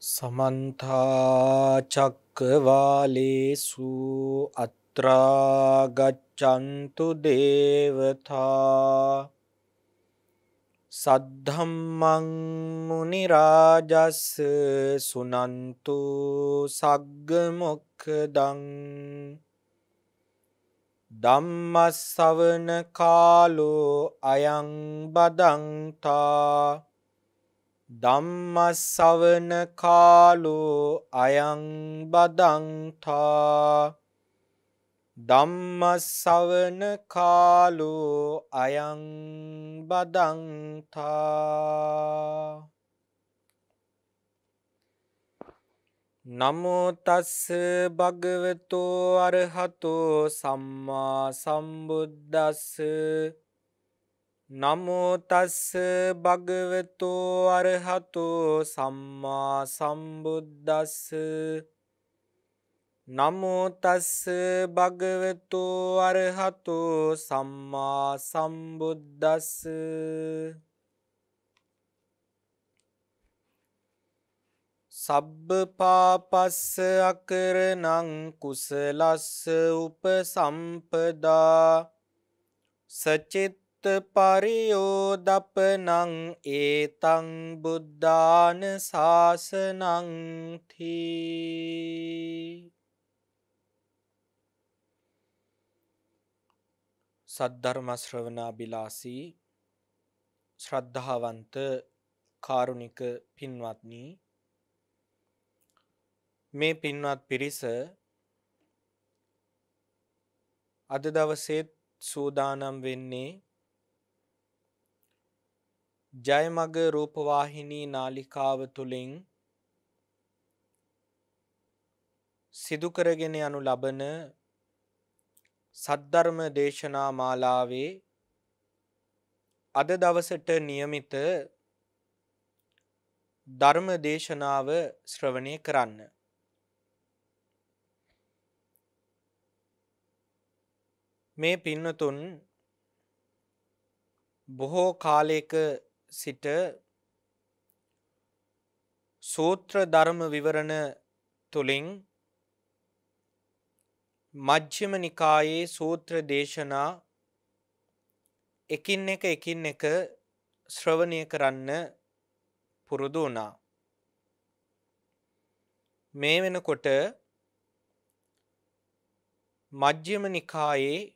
समन्ता चक्रवालेषु अत्रा गच्छन्तु देवता सद्धम्मं मुनिराजस् सुनन्तु सग्गमुखदं धम्मස්සවන कालो अयं बदन्ता ධම්මස්සවන කාලෝ අයං බදන්තා ධම්මස්සවන කාලෝ අයං බදන්තා නමෝ තස්ස භගවතෝ අරහතෝ සම්මා සම්බුද්දස්ස නමෝ තස්ස භගවතෝ අරහතෝ සම්මා සම්බුද්දස්ස නමෝ තස්ස භගවතෝ අරහතෝ සම්මා සම්බුද්දස්ස සබ්බ පාපස්ස අකරණං කුසලස්ස උපසම්පදා සචිත් පරියෝදපනං ඒතං බුද්ධාන ශාසනං තී සද්ධර්ම ශ්‍රවණාබිලාසී ශ්‍රද්ධාවන්ත කාරුණික පින්වත්නි මේ පින්වත් පිරිස අද දවසේ සූදානම් වෙන්නේ ජයමග රූපවාහිනී නාලිකාව තුළින් සිදු කරගෙන යනු ලබන සද්ධර්ම දේශනා මාලාවේ අද දවසට නියමිත ධර්ම දේශනාව ශ්‍රවණය කරන්න. මේ පින්නතුන් බොහෝ කාලයක සිට සූත්‍ර ධර්ම විවරණ තුළින් මජ්ක්‍ධිම නිකායේ සූත්‍ර දේශනා එකින් එක ශ්‍රවණය කරන්න පුරුදු වුණා. මේ වෙනකොට මජ්ක්‍ධිම නිකායේ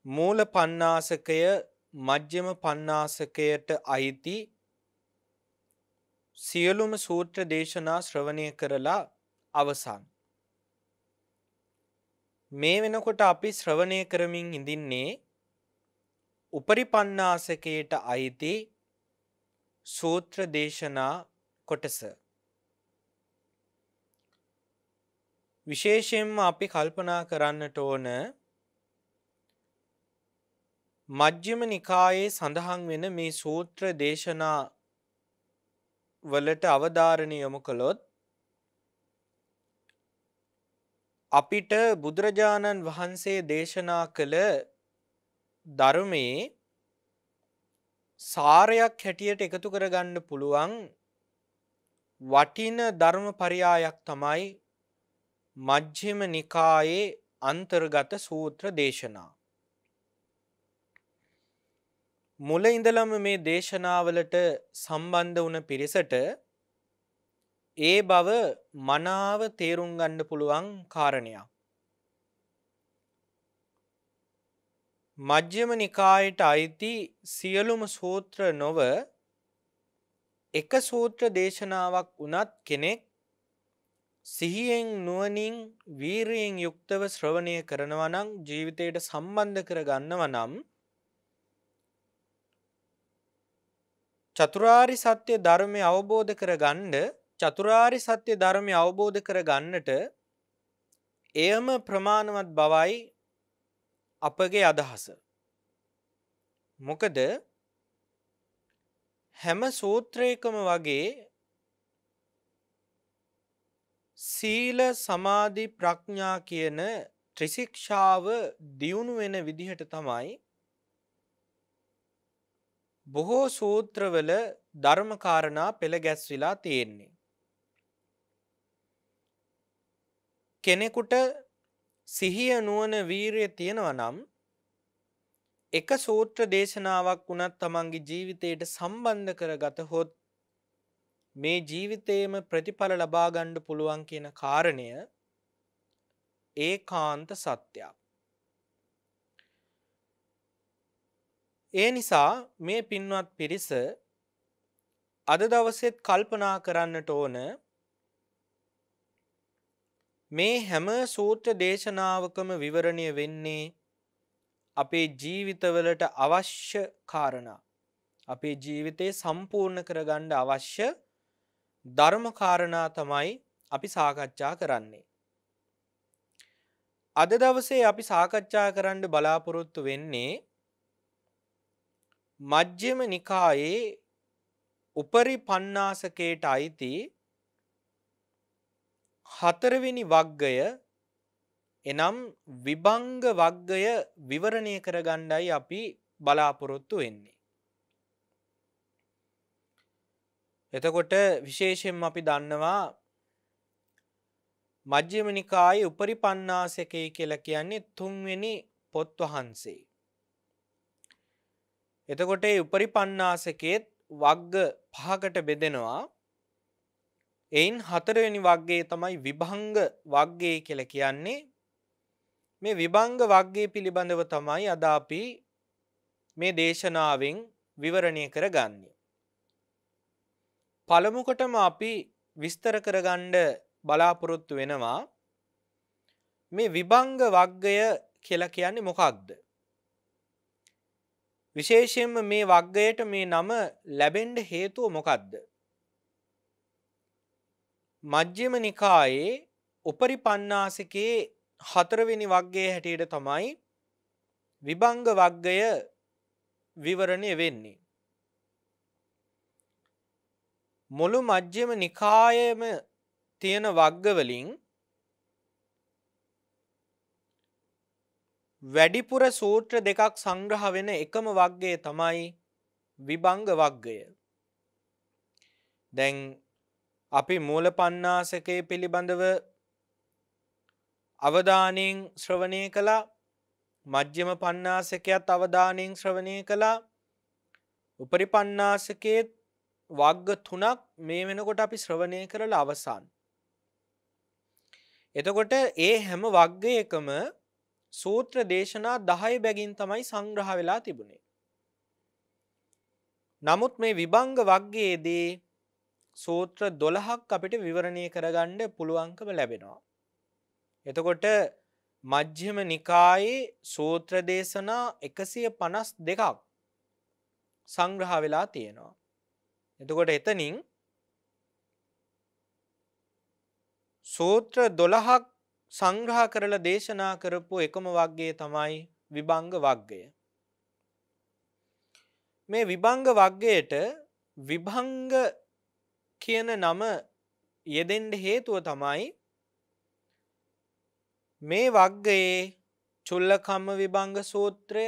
මූල පඤ්ඤාසකය මජ්ක්‍ධිම පඤ්ඤාසකයට අයිති සියලුම සූත්‍ර දේශනා ශ්‍රවණය කරලා අවසන්. මේ වෙනකොට අපි ශ්‍රවණය කරමින් ඉඳින්නේ උපරිපඤ්ඤාසකයට අයිති සූත්‍ර දේශනා කොටස. විශේෂයෙන්ම අපි කල්පනා කරන්නට ඕන මජ්ක්‍ධිම නිකායේ සඳහන් වෙන මේ සූත්‍ර දේශනා වලට අවධාරණය යොමු කළොත් අපිට බුදුරජාණන් වහන්සේ දේශනා කළ ධර්මයේ සාරයක් හැටියට එකතු කරගන්න පුළුවන් වටින ධර්ම පරයයක් තමයි මජ්ක්‍ධිම නිකායේ අන්තර්ගත සූත්‍ර දේශනා. මුල ඉඳලම මේ දේශනාවලට සම්බන්ධ වුණ පිරිසට ඒ බව මනාව තේරුම් ගන්න පුළුවන් කාරණයක්. මජ්ක්‍ධිම නිකායට අයිති සියලුම සූත්‍ර නොව එක සූත්‍ර දේශනාවක් වුණත් කෙනෙක් සිහියෙන් නුවණින් වීරියෙන් යුක්තව ශ්‍රවණය කරනවා නම් ජීවිතයට සම්බන්ධ කරගන්නවා නම් චතුරාර්ය සත්‍ය ධර්මය අවබෝධ කරගන්නට එයම ප්‍රමාණවත් බවයි අපගේ අදහස. මොකද හැම සූත්‍රයකම වගේ සීල සමාධි ප්‍රඥා කියන ත්‍රිශික්ෂාව දියුණු වෙන විදිහට තමයි බොහෝ සූත්‍රවල ධර්ම කාරණා පෙළ ගැස්විලා තියෙන්නේ. කෙනෙකුට සිහිය නුවණ වීරිය තියෙනවා නම් එක සූත්‍ර දේශනාවක් වුණත් තමන්ගේ ජීවිතයට සම්බන්ධ කරගතහොත් මේ ජීවිතේම ප්‍රතිඵල ලබා ගන්න පුළුවන් කියන කාරණය ඒකාන්ත සත්‍යයක්. ඒ නිසා මේ පින්වත් පිරිස අද දවසෙත් කල්පනා කරන්නට ඕන මේ හැම සූත්‍ර දේශනාවකම විවරණය වෙන්නේ අපේ ජීවිතවලට අවශ්‍ය කාරණා. අපේ ජීවිතේ සම්පූර්ණ කරගන්න අවශ්‍ය ධර්ම කාරණා තමයි අපි සාකච්ඡා කරන්නේ. අද දවසේ අපි සාකච්ඡා කරන්න බලාපොරොත්තු වෙන්නේ මජ්ක්‍ධිම නිකායේ උපරි පඤ්ඤාසකයට අයිති හතරවෙනි වග්ගය එනම් විභංග වග්ගය විවරණය කරගන්නයි අපි බලාපොරොත්තු වෙන්නේ. එතකොට විශේෂයෙන්ම අපි දන්නවා මජ්ක්‍ධිම නිකායේ උපරි පඤ්ඤාසකය කියලා කියන්නේ තුන්වෙනි පොත් වහන්සේ. එතකොට මේ උපරි පඤ්ඤාසකයේත් වග්ග පහකට බෙදෙනවා. එයින් හතරවෙනි වග්ගය තමයි විභංග වග්ගය කියලා කියන්නේ. මේ විභංග වග්ගය පිළිබඳව තමයි අද අපි මේ දේශනාවෙන් විවරණය කරගන්නේ. පළමු කොටම අපි විස්තර කරගන්න බලාපොරොත්තු වෙනවා මේ විභංග වග්ගය කියලා කියන්නේ මොකක්ද? විශේෂයෙන්ම මේ වග්ගයට මේ නම ලැබෙන්න හේතුව මොකක්ද? මජ්ක්‍ධිම නිකායේ උපරි පඤ්ඤාසකේ හතරවෙනි වග්ගයේ හැටියට තමයි විභංග වග්ගය විවරණය වෙන්නේ. මුළු මජ්ක්‍ධිම නිකායේම තියෙන වග්ග වලින් වැඩිපුර සූත්‍ර දෙකක් සංග්‍රහ වෙන එකම වග්ගය තමයි විභංග වග්ගය. දැන් අපි මූල පඤ්ඤාසකේ පිළිබඳව අවධානයෙන් ශ්‍රවණය කළා. මජ්ක්‍ධිම පඤ්ඤාසකයත් අවධානයෙන් ශ්‍රවණය කළා. උපරි පඤ්ඤාසකේ වග්ග තුනක් මේ වෙනකොට අපි ශ්‍රවණය කරලා අවසන්. එතකොට ඒ හැම වග්ගයකම සූත්‍ර දේශනා 10 බැගින් තමයි සංග්‍රහ වෙලා තිබුණේ. නමුත් මේ විභංග වග්ගයේදී සූත්‍ර 12ක් අපිට විවරණය කරගන්න පුළුවන්කම ලැබෙනවා. එතකොට මජ්ක්‍ධිම නිකායේ සූත්‍ර දේශනා 152ක් සංග්‍රහ වෙලා තියෙනවා. එතකොට එතනින් සූත්‍ර 12ක් සංග්‍රහ කරලා දේශනා කරපු එකම වග්ගය තමයි විභංග වග්ගය. මේ විභංග වග්ගයට විභංග කියන නම යෙදෙන්න හේතුව තමයි මේ වග්ගයේ චුල්ල කම්ම විභංග සූත්‍රය,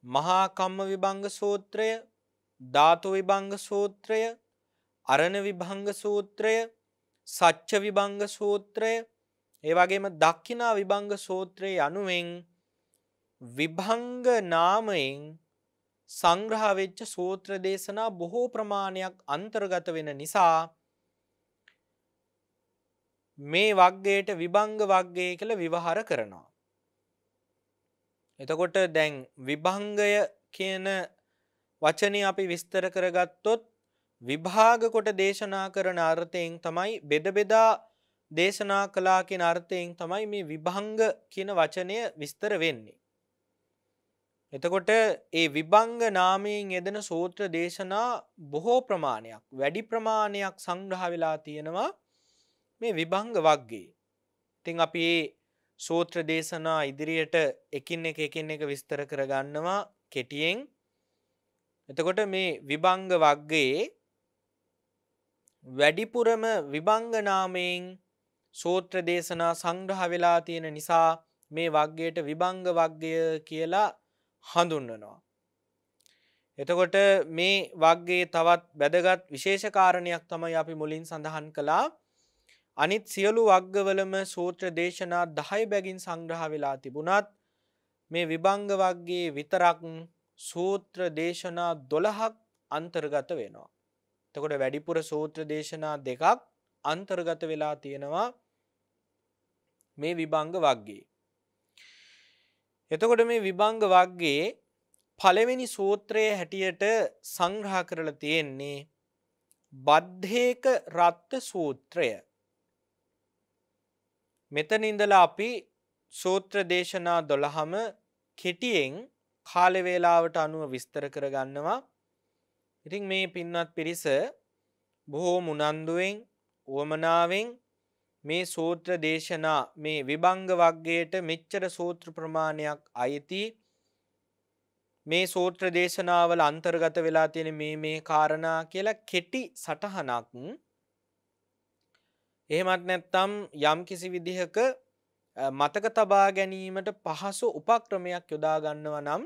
මහා කම්ම විභංග සූත්‍රය, ධාතු විභංග සූත්‍රය, අරණ විභංග සූත්‍රය, සච්ච විභංග සූත්‍රය, ඒ වගේම දක්ඛිනා විභංග සූත්‍රයේ යනුවෙන් විභංග නාමයෙන් සංග්‍රහ වෙච්ච සූත්‍ර දේශනා බොහෝ ප්‍රමාණයක් අන්තර්ගත වෙන නිසා මේ වග්ගයට විභංග වග්ගය කියලා විවහාර කරනවා. එතකොට දැන් විභංගය කියන වචනේ අපි විස්තර කරගත්තොත් විභාග කොට දේශනා කරන අර්ථයෙන් තමයි බෙද බෙදා දේශනා කළා කියන අර්ථයෙන් තමයි මේ විභංග කියන වචනය විස්තර වෙන්නේ. එතකොට ඒ විභංග නාමයෙන් යෙදෙන සූත්‍ර දේශනා බොහෝ ප්‍රමාණයක් වැඩි ප්‍රමාණයක් සංග්‍රහ වෙලා තියෙනවා මේ විභංග වග්ගයේ. ඉතින් අපි මේ සූත්‍ර දේශනා ඉදිරියට එකින් එක විස්තර කරගන්නවා කෙටියෙන්. එතකොට මේ විභංග වග්ගයේ වැඩිපුරම විභංග නාමයෙන් සූත්‍ර දේශනා සංග්‍රහ වෙලා තියෙන නිසා මේ වග්ගයට විභංග වග්ගය කියලා හඳුන්වනවා. එතකොට මේ වග්ගයේ තවත් වැදගත් විශේෂ කාරණයක් තමයි අපි මුලින් සඳහන් කළා. අනිත් සියලු වග්ගවලම සූත්‍ර දේශනා 10 බැගින් සංග්‍රහ වෙලා තිබුණත් මේ විභංග වග්ගයේ විතරක් සූත්‍ර දේශනා 12ක් අන්තර්ගත වෙනවා. එතකොට වැඩිපුර සූත්‍ර දේශනා 2ක් අන්තර්ගත වෙලා තියෙනවා මේ විභංග වග්ගයේ. එතකොට මේ විභංග වග්ගයේ පළවෙනි සූත්‍රයේ හැටියට සංග්‍රහ කරලා තියෙන්නේ බද්ධේක රත්ත සූත්‍රය. මෙතන ඉඳලා අපි සූත්‍ර දේශනා 12ම කෙටියෙන් කාල වේලාවට අනුව විස්තර කරගන්නවා. ඉතින් මේ පින්වත් පිරිස බොහෝ උනන්දුවෙන් උවමනාවෙන් මේ සූත්‍ර දේශනා මේ විභංග වග්ගයට මෙච්චර සූත්‍ර ප්‍රමාණයක් අයිති මේ සූත්‍ර දේශනාවල අන්තර්ගත වෙලා තියෙන මේ කාරණා කියලා කෙටි සටහනක් එහෙමත් නැත්නම් යම් කිසි විදිහක මතක තබා ගැනීමට පහසු උපක්‍රමයක් යොදා ගන්නවා නම්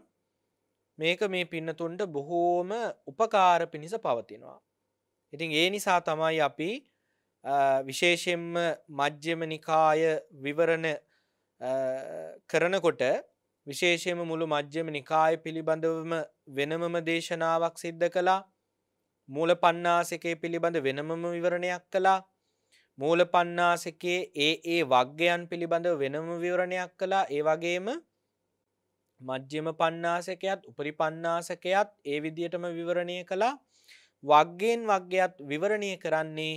මේක මේ පින්නතුන්ට බොහෝම උපකාර පිණිස පවතිනවා. ඉතින් ඒ නිසා තමයි අපි විශේෂයෙන්ම මජ්ක්‍ධිම නිකාය විවරණ කරනකොට විශේෂයෙන්ම මුළු මජ්ක්‍ධිම නිකාය පිළිබඳවම වෙනමම දේශනාවක් සිද්ධ කළා. මූල පණ්ණාසිකය පිළිබඳ වෙනමම විවරණයක් කළා. මූල පණ්ණාසිකයේ ඒ වග්ගයන් පිළිබඳව වෙනම විවරණයක් කළා. ඒ වගේම මජ්ක්‍ධිම පණ්ණාසකයත් උපරිපණ්ණාසකයත් ඒ විදිහටම විවරණය කළා. වග්ගයෙන් වග්ගයත් විවරණය කරන්නේ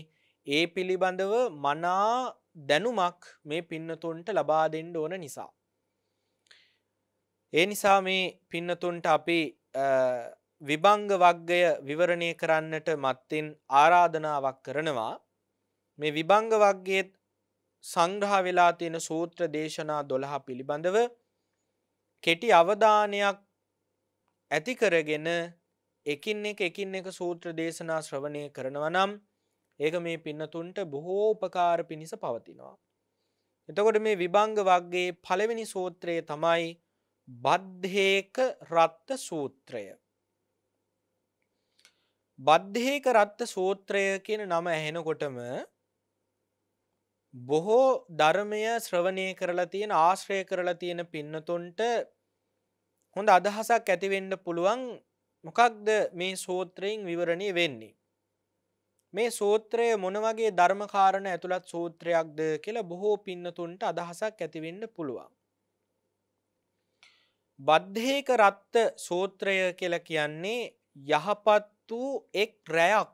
ඒ පිළිබඳව මනා දැනුමක් මේ පින්නතුන්ට ලබා දෙන්න ඕන නිසා. ඒ නිසා මේ පින්නතුන්ට අපි විභංග වග්ගය විවරණය කරන්නට මත්තෙන් ආරාධනාවක් කරනවා. මේ විභංග වග්ගයේ සංග්‍රහ වෙලා තියෙන සූත්‍ර දේශනා 12 පිළිබඳව කෙටි අවධානයක් ඇති කරගෙන එකින් එක සූත්‍ර දේශනා ශ්‍රවණය කරනවා නම් ඒක මේ පින්නතුන්ට බොහෝ උපකාර පිණිස පවතිනවා. එතකොට මේ විභංග වග්ගයේ පළවෙනි සූත්‍රය තමයි බද්ධේක රත්ත සූත්‍රය. බද්ධේක රත්ත සූත්‍රය කියන නම ඇහෙනකොටම බොහෝ ධර්මය ශ්‍රවණය කරලා තියෙන ආශ්‍රය කරලා තියෙන පින්නතුන්ට හොඳ අදහසක් ඇති වෙන්න පුළුවන්. මොකක්ද මේ සූත්‍රයෙන් විවරණය වෙන්නේ? මේ සූත්‍රය මොන වගේ ධර්ම කාරණා ඇතුළත් සූත්‍රයක්ද කියලා බොහෝ පින්නතුන්ට අදහසක් ඇති වෙන්න පුළුවන්. බද්ධේක රත්ත සූත්‍රය කියලා කියන්නේ යහපත් වූ එක් රැයක්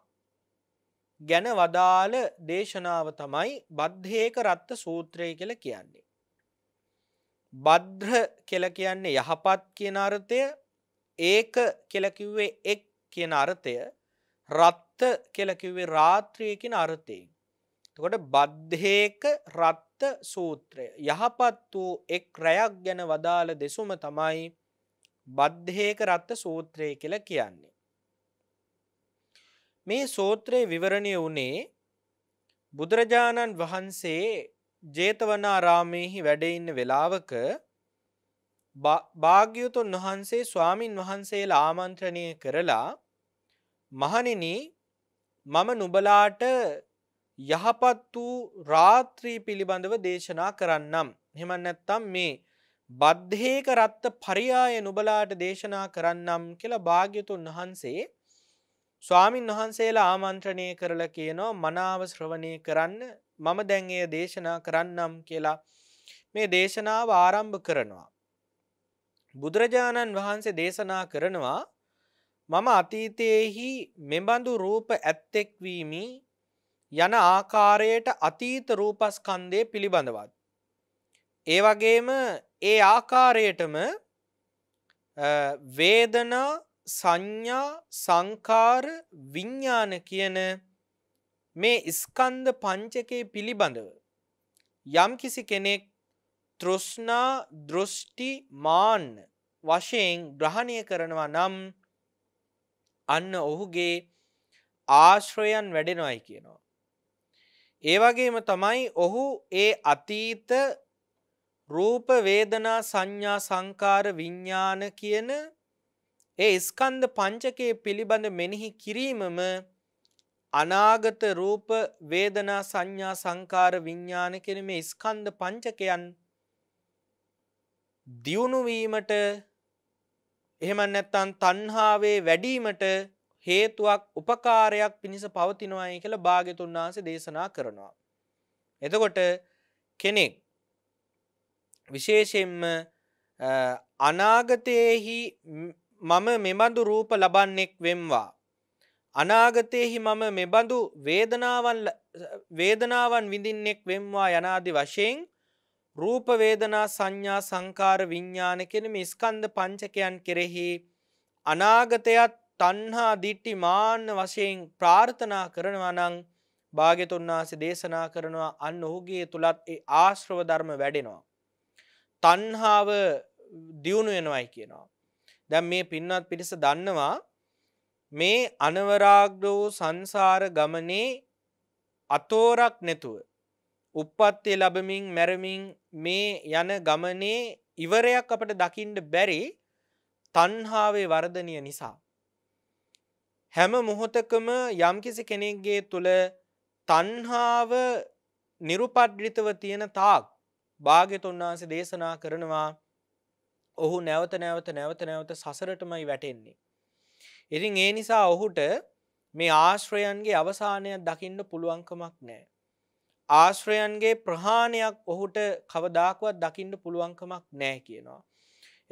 ගැන වදාළ දේශනාව තමයි බද්ධේක රත්ත සූත්‍රය කියලා කියන්නේ. බද්ධ කියලා කියන්නේ යහපත් කියන අර්ථය, ඒක කියලා කිව්වේ එක් කියන අර්ථය, රත්ත කියලා කිව්වේ රාත්‍රිය කියන අර්ථයෙන්. එතකොට බද්ධේක රත්ත සූත්‍රය යහපත් වූ එක් රැයක් ගැන වදාළ දෙසුම තමයි බද්ධේක රත්ත සූත්‍රය කියලා කියන්නේ. මේ සූත්‍රයේ විවරණය වුණේ බුදුරජාණන් වහන්සේ ජේතවනාරාමේහි වැඩ ඉන්න වෙලාවක භාග්‍යවතුන් වහන්සේ ස්වාමින් වහන්සේලා ආමන්ත්‍රණය කරලා මහණෙනි මම නුඹලාට යහපත් වූ රාත්‍රී පිළිබඳව දේශනා කරන්නම්. එහෙම නැත්නම් මේ බද්ධේක රත්ත පරියාය නුඹලාට දේශනා කරන්නම් කියලා භාග්‍යවතුන් වහන්සේ ස්වාමින් වහන්සේලා ආමන්ත්‍රණය කරලා කියනවා මනාව ශ්‍රවණය කරන්න, මම දැන් එය දේශනා කරන්නම් කියලා මේ දේශනාව ආරම්භ කරනවා. බුදුරජාණන් වහන්සේ දේශනා කරනවා මම අතීතයේහි මෙබඳු රූප ඇත්තෙක් වීමි යන ආකාරයට අතීත රූපස්කන්ධය පිළිබඳවත්, ඒ වගේම ඒ ආකාරයටම වේදනා සංඥා සංකාර විඥාන කියන මේ ස්කන්ධ පංචකය පිළිබඳව යම් කිසි කෙනෙක් තෘෂ්ණා දෘෂ්ටි මාන්න වශයෙන් ග්‍රහණය කරනවා නම් අන්න ඔහුගේ ආශ්‍රයයන් වැඩෙනවයි කියනවා. ඒ වගේම තමයි ඔහු ඒ අතීත රූප වේදනා සංඥා සංකාර විඥාන කියන ඒ ස්කන්ධ පංචකයේ පිළිබඳ මෙනෙහි කිරීමම අනාගත රූප වේදනා සංඥා සංකාර විඥාන කියන මේ ස්කන්ධ පංචකයන් දියුණු වීමට එහෙම නැත්නම් තණ්හාවේ වැඩිවීමට හේතුවක් උපකාරයක් පිණිස පවතිනවායි කියලා භාග්‍යතුන් වහන්සේ දේශනා කරනවා. එතකොට කෙනෙක් විශේෂයෙන්ම අනාගතයේහි මම මෙබඳු රූප ලබන්නෙක් වෙම්වා, අනාගතයේහි මම මෙබඳු වේදනාවන් විඳින්නෙක් වෙම්වා යනාදි වශයෙන් රූප වේදනා සංඥා සංකාර විඥාන කියන මේ ස්කන්ධ පංචකයන් කෙරෙහි අනාගතයත් තණ්හා දිට්ඨි මාන්න වශයෙන් ප්‍රාර්ථනා කරනවා නම් භාග්‍යතුන් වහන්සේ දේශනා කරනවා අන්න ඔහුගේ තුලත් ඒ ආශ්‍රව ධර්ම වැඩෙනවා, තණ්හාව දියුණු වෙනවයි කියනවා. දැන් මේ පින්වත් පිරිස දන්නවා මේ අනවරාග්‍ර වූ සංසාර ගමනේ අතෝරක් නැතුව උප්පත්තිය ලැබමින් මැරමින් මේ යන ගමනේ ඉවරයක් අපට දකින්න බැරි තණ්හාවේ වර්ධනය නිසා. හැම මොහොතකම යම්කිසි කෙනෙක්ගේ තුල තණ්හාව නිරුපද්‍රිතව තියෙන තාක් භාග්‍යතුන් වහන්සේ දේශනා කරනවා ඔහු නැවත නැවත සසරටමයි වැටෙන්නේ. ඉතින් ඒ නිසා ඔහුට මේ ආශ්‍රයන්ගේ අවසානයක් දකින්න පුළුවන්කමක් නැහැ. ආශ්‍රයන්ගේ ප්‍රහාණයක් ඔහුට කවදාකවත් දකින්න පුළුවන්කමක් නැහැ කියනවා.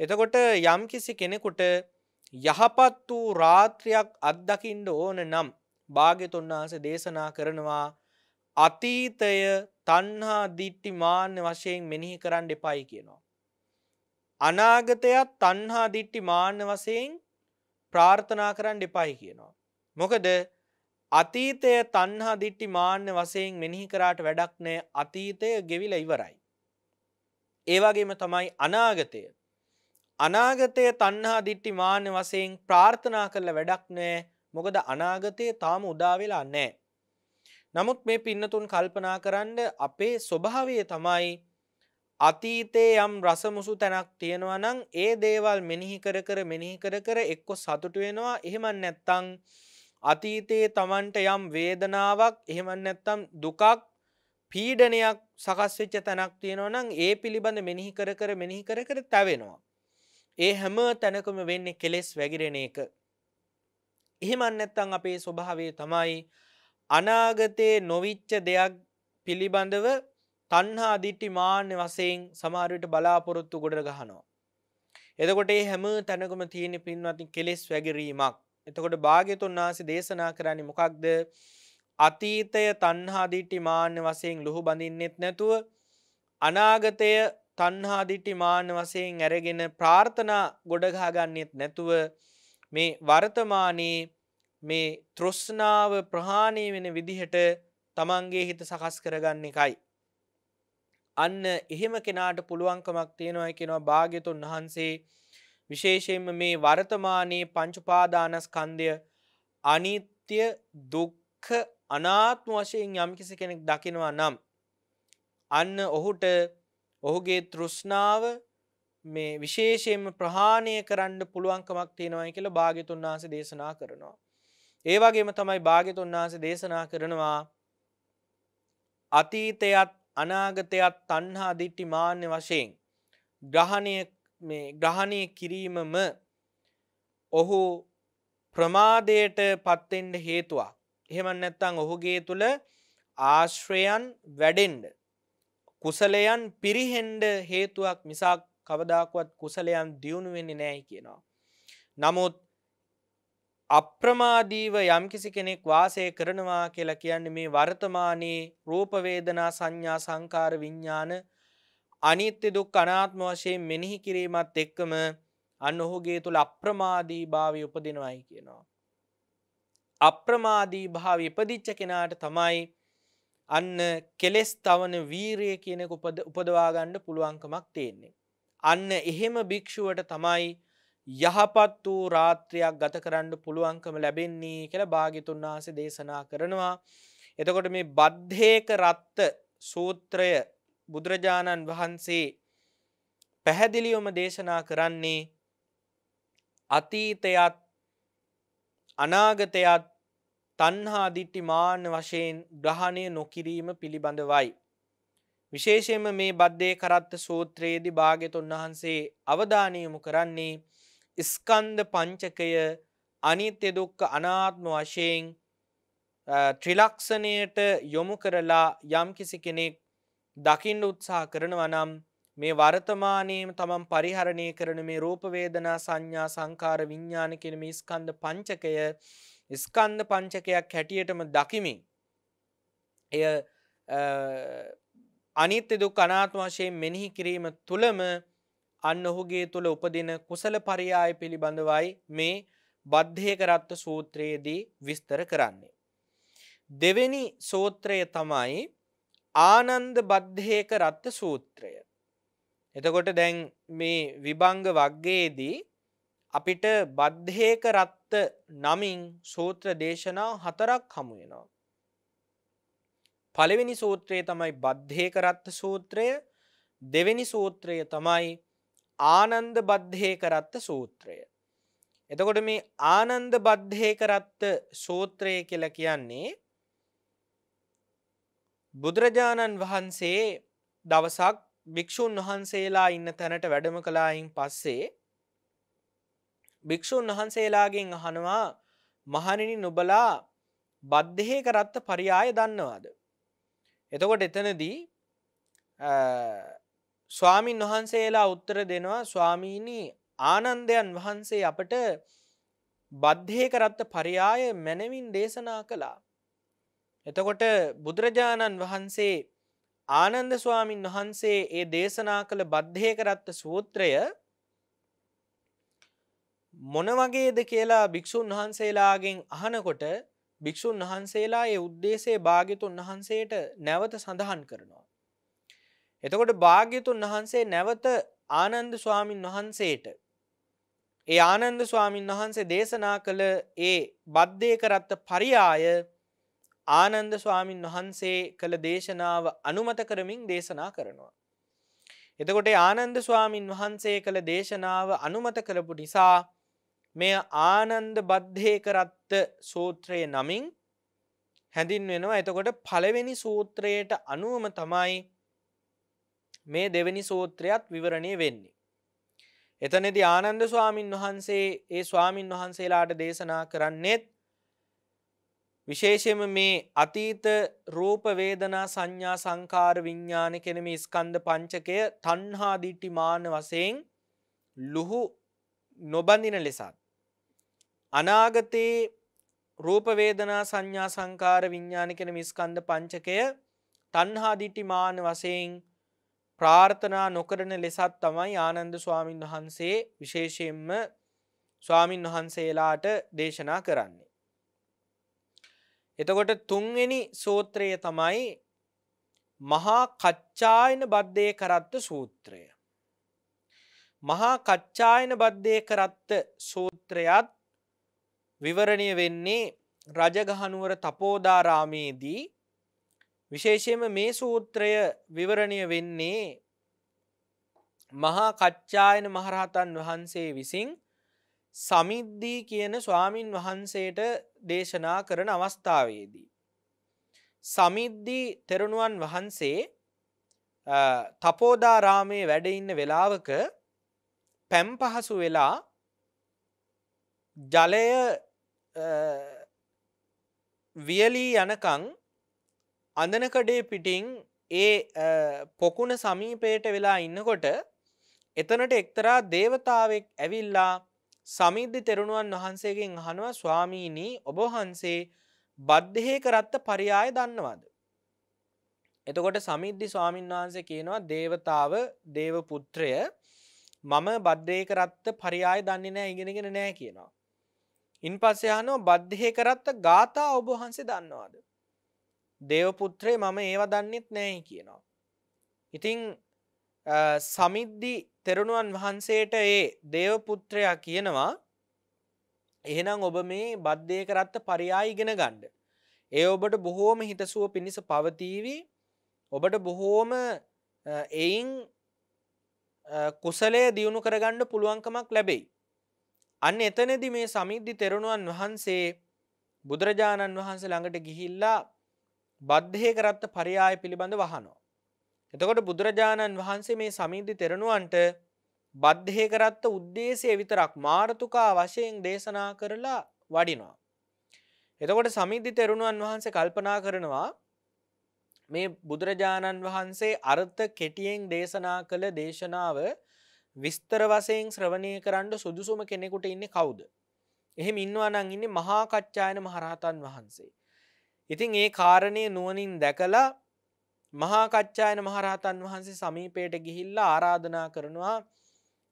එතකොට යම්කිසි කෙනෙකුට යහපත් වූ රාත්‍රියක් අත්දකින්න ඕන නම් භාග්‍යතුන් වහන්සේ දේශනා කරනවා අතීතය තණ්හා දිට්ඨි මාන්න වශයෙන් මෙනෙහි කරන්න එපයි කියනවා. අනාගතයත් තණ්හා දිට්ඨි මාන්න වශයෙන් ප්‍රාර්ථනා කරන්න එපයි කියනවා. මොකද අතීතය තණ්හා දිට්ඨි මාන්න වශයෙන් මෙනෙහි කරාට වැඩක් නැහැ. අතීතය ගෙවිලා ඉවරයි. ඒ වගේම තමයි අනාගතය. අනාගතය තණ්හා දිට්ඨි මාන්න වශයෙන් ප්‍රාර්ථනා කළ වැඩක් නැහැ. මොකද අනාගතය තාම උදා වෙලා නැහැ. නමුත් මේ පින්නතුන් කල්පනා කරන්න අපේ ස්වභාවය තමයි අතීතයේ යම් රසමුසු තැනක් තියෙනවා නම් ඒ දේවල් මෙනෙහි කර එක්ක සතුටු වෙනවා. එහෙම නැත්නම් අතීතයේ Tamanට යම් වේදනාවක් එහෙම නැත්නම් දුකක් පීඩනයක් සකස් වෙච්ච තැනක් තියෙනවා නම් ඒ පිළිබඳ මෙනෙහි කර තැවෙනවා. ඒ හැම තැනකම වෙන්නේ කෙලෙස් වැగిරෙන එක. එහෙම නැත්නම් අපේ ස්වභාවය තමයි අනාගතේ නොවිච්ච දෙයක් පිළිබඳව තණ්හා දිට්ඨි මාන්න වශයෙන් සමහර විට බලාපොරොත්තු ගොඩ ගහනවා. එතකොට මේ හැම තැනකම තියෙන පින්වත්නි කෙලෙස් වැగిරීමක්. එතකොට භාග්‍යතුන් වහන්සේ දේශනා කරන්නේ මොකක්ද? අතීතය තණ්හා දිට්ඨි මාන්න වශයෙන් ලුහු බඳින්නෙත් නැතුව අනාගතය තණ්හා දිට්ඨි මාන්න වශයෙන් අරගෙන ප්‍රාර්ථනා ගොඩ ගහ ගන්නෙත් නැතුව මේ වර්තමානයේ මේ තෘෂ්ණාව ප්‍රහාණය වෙන විදිහට තමන්ගේ හිත සකස් කරගන්න එකයි. අන්න එහෙම කෙනාට පුළුවන්කමක් තියෙනවා කියනවා භාග්‍යතුන් වහන්සේ. විශේෂයෙන්ම මේ වර්තමානයේ පංච උපාදානස්කන්ධය අනිත්‍ය දුක්ඛ අනාත්ම වශයෙන් යම්කිසි කෙනෙක් දකිනවා නම් අන්න ඔහුට ඔහුගේ තෘෂ්ණාව මේ විශේෂයෙන්ම ප්‍රහාණය කරන්න පුළුවන්කමක් තියෙනවා කියලා භාග්‍යතුන් වහන්සේ දේශනා කරනවා. ඒ වගේම තමයි භාග්‍යතුන් වහන්සේ දේශනා කරනවා අතීතයත් අනාගතයත් තණ්හා දිට්ඨි මාන්න වශයෙන් ග්‍රහණය කිරීමම ඔහු ප්‍රමාදයට පත් වෙන්න හේතුවක්. එහෙම නැත්නම් ඔහුගේ තුල ආශ්‍රයයන් වැඩෙන්න කුසලයන් පිරිහෙන්න හේතුවක් මිසක් කවදාකවත් කුසලයන් දියුණු වෙන්නේ නැහැ කියනවා. නමුත් අප්‍රමාදීව යම්කිසි කෙනෙක් වාසය කරනවා කියලා කියන්නේ මේ වර්තමානයේ රූප වේදනා සංඥා සංකාර විඥාන අනිත්‍ය දුක්ඛ අනාත්ම වශයෙන් මෙනෙහි කිරීමත් එක්කම අන්න ඔහුගේ තුල අප්‍රමාදී භාවය උපදිනවායි කියනවා. අප්‍රමාදී භාවය ඉපදිච්ච කෙනාට තමයි අන්න කෙලස් තවන වීරිය කියන එක උපදවා ගන්න පුළුවන්කමක් තියෙන්නේ. අන්න එහෙම භික්ෂුවට තමයි යහපත් වූ රාත්‍රියක් ගත කරන්න පුළුවන්කම ලැබෙන්නේ කියලා භාග්‍යතුන් වහන්සේ දේශනා කරනවා. එතකොට මේ බද්ධේක රත්ත සූත්‍රය බුදුරජාණන් වහන්සේ පැහැදිලිවම දේශනා කරන්නේ අතීතයත් අනාගතයත් තණ්හා දිට්ඨි මාන වශයෙන් ග්‍රහණය නොකිරීම පිළිබඳවයි. විශේෂයෙන්ම මේ බද්දේක රත්ත සූත්‍රයේදී භාග්‍යතුන් වහන්සේ අවධානය යොමු කරන්නේ ස්කන්ධ පංචකය අනිත්‍ය දුක්ඛ අනාත්ම වශයෙන් ත්‍රිලක්ෂණයට යොමු කරලා යම්කිසි කෙනෙක් දකින්න උත්සාහ කරනවා නම් මේ වර්තමානයේම තමන් පරිහරණය කරන මේ රූප වේදනා සංඥා සංකාර විඥාන කියන මේ ස්කන්ධ පංචකයක් හැටියටම දකිමින් එය අනිත්‍ය දුක්ඛ අනාත්ම වශයෙන් මෙනෙහි කිරීම තුලම අන්න ඔහුගේ තුල උපදින කුසල පරියාය පිළිබඳවයි මේ බද්ධේක රත්ත සූත්‍රයේදී විස්තර කරන්නේ. දෙවෙනි සූත්‍රය තමයි ආනන්ද බද්ධේක රත්ත සූත්‍රය. එතකොට දැන් මේ විභංග වග්ගයේදී අපිට බද්ධේක රත්ත නමින් සූත්‍ර දේශනා 4ක් හමු වෙනවා. පළවෙනි සූත්‍රය තමයි බද්ධේක රත්ත සූත්‍රය. දෙවෙනි සූත්‍රය තමයි ආනන්ද බද්ධේක රත්ත සූත්‍රය. එතකොට මේ ආනන්ද බද්ධේක රත්ත සූත්‍රය කියලා කියන්නේ බුදුරජාණන් වහන්සේ දවසක් භික්ෂුන් වහන්සේලා ඉන්න තැනට වැඩම කළායින් පස්සේ භික්ෂුන් වහන්සේලාගෙන් අහනවා මහණෙනි නුඹලා බද්ධේක රත්ත පරියාය දන්නවද? එතකොට එතනදී ස්වාමින් වහන්සේලා උත්තර දෙනවා ස්වාමීනි ආනන්දයන් වහන්සේ අපට බද්ධේක රත්ත පරියාය මැනවින් දේශනා කළා. එතකොට බුදුරජාණන් වහන්සේ ආනන්ද ස්වාමින් වහන්සේ ඒ දේශනා කළ බද්ධේක රත්ත සූත්‍රය මොන වගේද කියලා භික්ෂුන් වහන්සේලාගෙන් අහනකොට භික්ෂුන් වහන්සේලා ඒ උද්දේශය භාග්‍යතුන් වහන්සේට නැවත සඳහන් කරනවා. එතකොට භාග්‍යතුන් වහන්සේ නැවත ආනන්ද ස්වාමින් වහන්සේට ඒ ආනන්ද ස්වාමින් වහන්සේ දේශනා කළ ඒ බද්ධේක රත්ත පරියාය ආනන්ද ස්වාමින් වහන්සේ කළ දේශනාව අනුමත කරමින් දේශනා කරනවා. එතකොට ආනන්ද ස්වාමින් වහන්සේ කළ දේශනාව අනුමත කරපු නිසා මේ ආනන්ද බද්ධේක රත්ත සූත්‍රය නමින් හැඳින්වෙනවා. එතකොට පළවෙනි සූත්‍රයට අනුවම තමයි මේ දෙවෙනි සූත්‍රයත් විවරණය වෙන්නේ. එතනදී ආනන්ද ස්වාමින් වහන්සේ ඒ ස්වාමින් වහන්සේලාට දේශනා කරන්නේත් විශේෂයෙන්ම මේ අතීත රූප වේදනා සංඥා සංකාර විඥාන කියන මේ ස්කන්ධ පංචකය තණ්හා දිට්ඨි මාන වශයෙන් ලුහු නොබඳින ලෙසත් අනාගතේ රූප වේදනා සංඥා සංකාර විඥාන කියන මේ ස්කන්ධ පංචකය තණ්හා දිට්ඨි මාන වශයෙන් ප්‍රාර්ථනා නොකරන ලෙසත් තමයි ආනන්ද ස්වාමින් වහන්සේ විශේෂයෙන්ම ස්වාමින් වහන්සේලාට දේශනා කරන්නේ. එතකොට තුන්වෙනි සූත්‍රය තමයි මහා කච්චායන බද්දේක රත්ත සූත්‍රය. මහා කච්චායන බද්දේක රත්ත සූත්‍රයත් විවරණය වෙන්නේ රජගහනුවර තපෝදාරාමේදී. විශේෂයෙන්ම මේ සූත්‍රය විවරණය වෙන්නේ මහා කච්චායන මහරහතන් වහන්සේ විසින් සමිද්දී කියන ස්වාමින් වහන්සේට දේශනා කරන අවස්ථාවේදී සමිද්දී තෙරණුවන් වහන්සේ තපෝදාරාමේ වැඩ ඉන්න වෙලාවක පැම් පහසු වෙලා ජලය වියලී යනකම් අඳනකඩේ පිටින් ඒ පොකුණ සමීපයට වෙලා ඉන්නකොට එතනට එක්තරා දේවතාවෙක් ඇවිල්ලා සමිද්දි තෙරණුවන් වහන්සේගෙන් අහනවා ස්වාමීනි ඔබ වහන්සේ බද්ධේක රත්ත පරියාය දන්නවද? එතකොට සමිද්දි ස්වාමීන් වහන්සේ කියනවා දේවතාව දේව පුත්‍රය මම බද්ධේක රත්ත පරියාය දන්නේ නැහැ ඉගෙනගෙන නැහැ කියනවා. ඉන්පස්සේ අහනවා බද්ධේක රත්ත ගාථා ඔබ වහන්සේ දන්නවද? දේව පුත්‍රය මම ඒව දන්නෙත් නැහැ කියනවා. ඉතින් සමිද්දි තෙරණුවන් වහන්සේට ඒ දේව පුත්‍රයා කියනවා එහෙනම් ඔබ මේ බද්දේක රත්ත පරයාය ඉගෙන ගන්න. ඒ ඔබට බොහෝම හිතසුව පිණිස පවතීවි. ඔබට බොහෝම එයින් කුසලය දියුණු කරගන්න පුළුවන්කමක් ලැබෙයි. අන්න එතනදී මේ සමිද්දි තෙරණුවන් වහන්සේ බුදුරජාණන් වහන්සේ ළඟට ගිහිල්ලා බද්දේක රත්ත පරයාය පිළිබඳව අහනවා. එතකොට බුදුරජාණන් වහන්සේ මේ සමිද්දි තෙරණුවන්ට බද්දේක රත්ත උද්දේශය විතරක් මාර්තුකා වශයෙන් දේශනා කරලා වඩිනවා. එතකොට සමිද්දි තෙරණුවන් වහන්සේ කල්පනා කරනවා මේ බුදුරජාණන් වහන්සේ අර්ථ කෙටියෙන් දේශනා කළ දේශනාව විස්තර වශයෙන් ශ්‍රවණය කරන්න සුදුසුම කෙනෙකුට ඉන්නේ කවුද? එහෙම ඉන්නවා නම් ඉන්නේ මහා කච්චායන මහරහතන් වහන්සේ. ඉතින් ඒ කාරණේ නුවණින් දැකලා මහා කච්චායන මහරහතන් වහන්සේ සමීපයට ගිහිල්ලා ආරාධනා කරනවා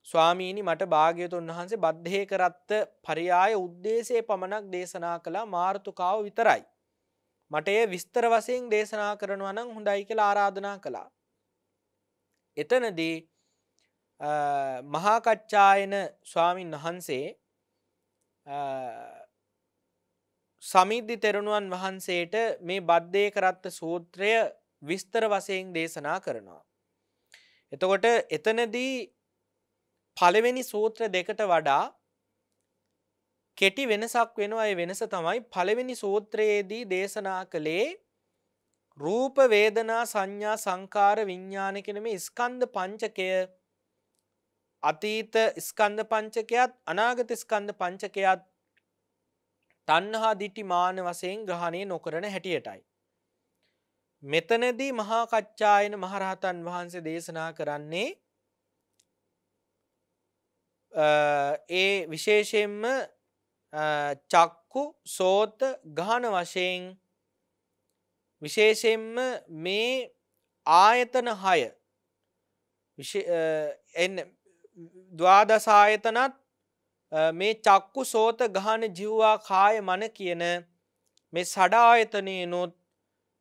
ස්වාමීනි මට භාග්‍යවතුන් වහන්සේ බද්දේක රත්ත පරයාය උද්දේශයේ පමණක් දේශනා කළා මාර්තුකාව විතරයි. මට ඒ විස්තර වශයෙන් දේශනා කරනවා නම් හොඳයි කියලා ආරාධනා කළා. එතනදී මහා කච්චායන ස්වාමින් වහන්සේ සමිද්දි තෙරණුවන් වහන්සේට මේ බද්දේක රත්ත සූත්‍රය විස්තර වශයෙන් දේශනා කරනවා. එතකොට එතනදී පළවෙනි සූත්‍ර දෙකට වඩා කෙටි වෙනසක් වෙනවා. ඒ වෙනස තමයි පළවෙනි සූත්‍රයේදී දේශනා කළේ රූප වේදනා සංඥා සංකාර විඥාන කියන මේ ස්කන්ධ පංචකය අතීත ස්කන්ධ පංචකයත් අනාගත ස්කන්ධ පංචකයත් තණ්හා දිටි මාන වශයෙන් ග්‍රහණය නොකරන හැටියටයි. මෙතනදී මහා කච්චායන මහරහතන් වහන්සේ දේශනා කරන්නේ ඒ විශේෂයෙන්ම චක්කු සෝත ගහන වශයෙන් විශේෂයෙන්ම මේ ආයතන 6 ද්වාදස ආයතනත් මේ චක්කු සෝත ගහන ජීවා කාය මන කියන මේ සඩායතනෙනොත්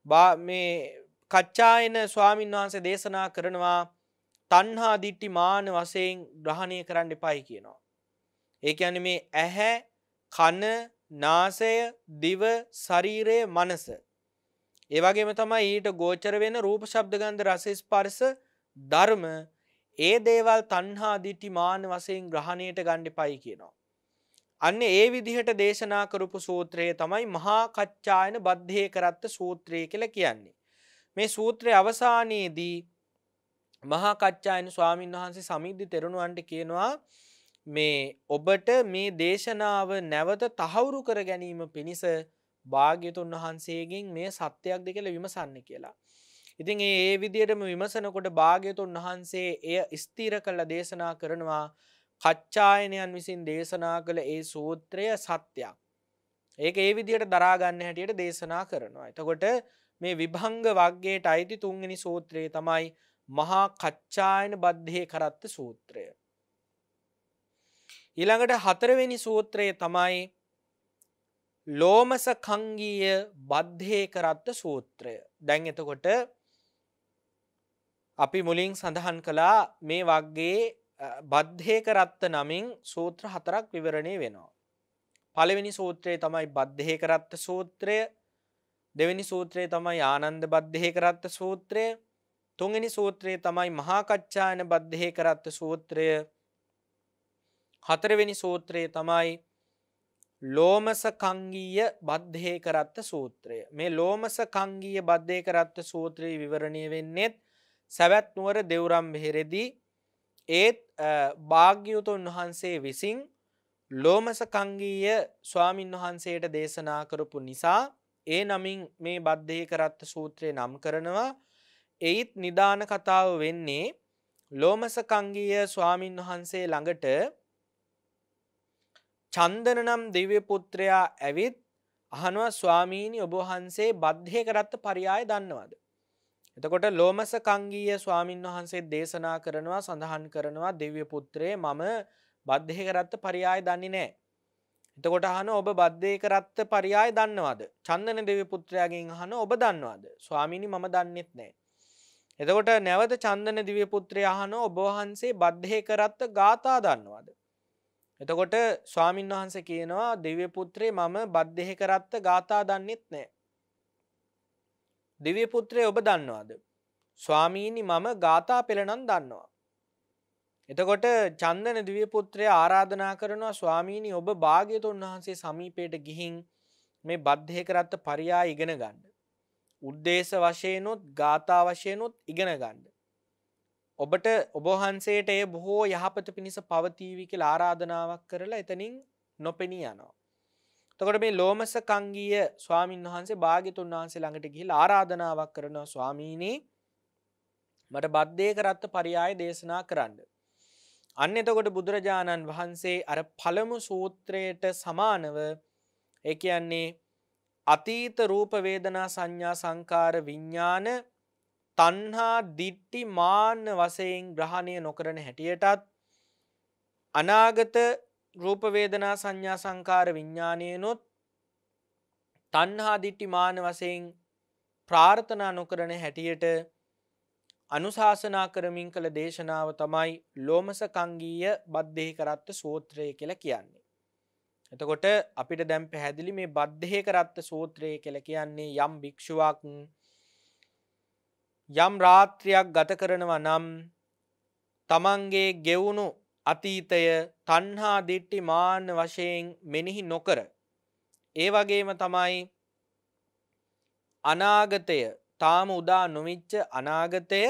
මේ කච්චායන ස්වාමීන් වහන්සේ දේශනා කරනවා තණ්හා දිට්ඨි මාන වශයෙන් ග්‍රහණය කරන්න එපායි කියනවා. ඒ කියන්නේ මේ ඇහැ කන නාසය දිව ශරීරය මනස ඒ වගේම තමයි ඊට ගෝචර වෙන රූප ශබ්ද ගන්ධ රස ස්පර්ශ ධර්ම ඒ දේවල් තණ්හා දිට්ඨි මාන වශයෙන් ග්‍රහණයට ගන්න එපායි කියනවා. අන්න ඒ විදිහට දේශනා කරපු සූත්‍රය තමයි මහා කච්චායන බද්දේක රත්ත සූත්‍රය කියලා කියන්නේ. මේ සූත්‍රයේ අවසානයේදී මහා කච්චායන ස්වාමීන් වහන්සේ සමිද්දි තෙරණුවන්ට කියනවා මේ ඔබට මේ දේශනාව නැවත තහවුරු කර ගැනීම පිණිස භාග්‍යතුන් වහන්සේගෙන් මේ සත්‍යයක්ද කියලා විමසන්න කියලා. ඉතින් ඒ විදිහටම විමසනකොට භාග්‍යතුන් වහන්සේ එය ස්ථිර කළ දේශනා කරනවා කච්චායනයන් විසින් දේශනා කළ ඒ සූත්‍රය සත්‍යයක්. ඒක ඒ විදිහට දරා ගන්න හැටියට දේශනා කරනවා. එතකොට මේ විභංග වග්ගයට අයිති තුන්වෙනි සූත්‍රය තමයි මහා කච්චායන බද්දේක රත්ත සූත්‍රය. ඊළඟට හතරවෙනි සූත්‍රය තමයි ලෝමස කංගීය බද්දේක රත්ත සූත්‍රය. දැන් එතකොට අපි මුලින් සඳහන් කළා මේ වග්ගයේ බද්දේක රත්ත නමින් සූත්‍ර හතරක් විවරණය වෙනවා. පළවෙනි සූත්‍රය තමයි බද්දේක රත්ත සූත්‍රය. දෙවෙනි සූත්‍රය තමයි ආනන්ද බද්දේක රත්ත සූත්‍රය. තුන්වෙනි සූත්‍රය තමයි මහා කච්චායන බද්දේක රත්ත සූත්‍රය. හතරවෙනි සූත්‍රය තමයි ලෝමස කංගීය බද්දේක රත්ත සූත්‍රය. මේ ලෝමස කංගීය බද්දේක රත්ත සූත්‍රයේ විවරණය වෙන්නේ සවැත් නුවර දෙව්රම් වෙහෙරේදී ඒත් භාග්‍යවතුන් වහන්සේ විසින් ලෝමස කංගීය ස්වාමින් වහන්සේට දේශනා කරපු නිසා ඒ නමින් මේ බද්දේක රත්ත සූත්‍රය නම් කරනවා. ඒත් නිදාන කතාව වෙන්නේ ලෝමස කංගීය ස්වාමින් වහන්සේ ළඟට චන්දන නම් දිව්‍ය පුත්‍රයා ඇවිත් අහනවා ස්වාමීනි ඔබ වහන්සේ බද්දේක රත්ත පරයාය දන්නවද? එතකොට ලෝමස කංගීය ස්වාමින් වහන්සේ දේශනා කරනවා සඳහන් කරනවා දිව්‍ය පුත්‍රයේ මම බද්දේක රත්ත පරයාය දන්නේ නැහැ. එතකොට අහනවා ඔබ බද්දේක රත්ත පරයාය දන්නවද? චන්දන දිව්‍ය පුත්‍රයාගෙන් අහනවා ඔබ දන්නවද? ස්වාමීනි මම දන්නේත් නැහැ. එතකොට නැවත චන්දන දිව්‍ය පුත්‍රයා අහනවා ඔබ වහන්සේ බද්ධේ කරත්ත ගාථා දන්නවද? එතකොට ස්වාමින් වහන්සේ කියනවා දිව්‍ය පුත්‍රේ මම බද්ධේ කරත්ත ගාථා දන්නෙත් නැහැ. දිව්‍ය පුත්‍රේ ඔබ දන්නවද? ස්වාමීනි මම ගාථා පෙළ නම් දන්නවා. එතකොට චන්දන දිව්‍ය පුත්‍රයා ආරාධනා කරනවා ස්වාමීනි ඔබ භාග්‍යතුන් වහන්සේ සමීපයට ගිහින් මේ බද්ධේ කරත්ත පරියාය ඉගෙන ගන්න. උද්දේශ වශයෙන්ොත් ගාථා වශයෙන්ොත් ඉගෙන ගන්න. ඔබට ඔබ වහන්සේට ඒ බොහෝ යහපත පිණිස පවතිවි කියලා ආරාධනාවක් කරලා එතනින් නොපෙනී යනවා. එතකොට මේ ලෝමස කංගීය ස්වාමින් වහන්සේ භාග්‍යතුන් වහන්සේ ළඟට ගිහිල්ලා ආරාධනාවක් කරනවා ස්වාමීනි මට බද්දේ කරත්ත පරියාය දේශනා කරන්න. අන්න එතකොට බුදුරජාණන් වහන්සේ අර පළමු සූත්‍රයට සමානව ඒ කියන්නේ අතීත රූප වේදනා සංඥා සංකාර විඥාන තණ්හා දිට්ඨි මාන්න වශයෙන් ග්‍රහණය නොකරන හැටියටත් අනාගත රූප වේදනා සංඥා සංකාර විඥානයනොත් තණ්හා දිට්ඨි මාන වශයෙන් ප්‍රාර්ථනා නොකරන හැටියට අනුශාසනා කරමින් කළ දේශනාව තමයි ලෝමස කංගීය බද්දේ කරත්ත සූත්‍රය කියලා කියන්නේ. එතකොට අපිට දැන් පැහැදිලි මේ බද්දේ කරත්ත සූත්‍රය කියලා කියන්නේ යම් භික්ෂුවක් යම් රාත්‍රියක් ගත කරනවා නම් තමන්ගේ ගෙවුණු අතීතය තණ්හා දිට්ඨි මාන වශයෙන් මෙනෙහි නොකර ඒ වගේම තමයි අනාගතය තාම උදා නොවිච්ච අනාගතය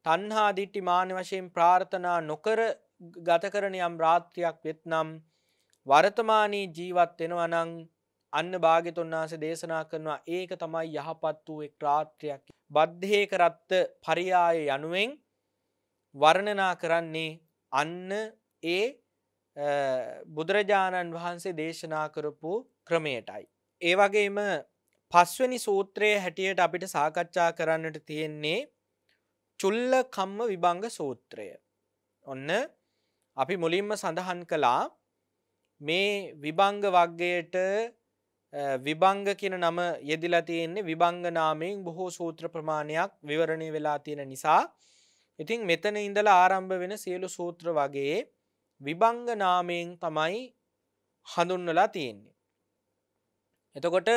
තණ්හා දිට්ඨි මාන වශයෙන් ප්‍රාර්ථනා නොකර ගත කරන යම් රාත්‍රියක් වෙත්නම් වර්තමානී ජීවත් වෙනවා නම් අන්න භාග්‍යතුන් වහන්සේ දේශනා කරනවා ඒක තමයි යහපත් වූ එක් රාත්‍රියක්. බද්ධේ කරත්ත පරියාය යනුවෙන් වර්ණනා කරන්නේ අන්න ඒ බුදුරජාණන් වහන්සේ දේශනා කරපු ක්‍රමයටයි. ඒ වගේම පස්වෙනි සූත්‍රයේ හැටියට අපිට සාකච්ඡා කරන්නට තියෙන්නේ චුල්ල කම්ම විභංග සූත්‍රය. ඔන්න අපි මුලින්ම සඳහන් කළා මේ විභංග වර්ගයට විභංග කියන නම යෙදිලා තියෙන්නේ විභංග නාමයෙන් බොහෝ සූත්‍ර ප්‍රමාණයක් විවරණය වෙලා තියෙන නිසා ඉතින් මෙතන ඉඳලා ආරම්භ වෙන සියලු සූත්‍ර වගේ විභංග නාමයෙන් තමයි හඳුන්වලා තියෙන්නේ. එතකොට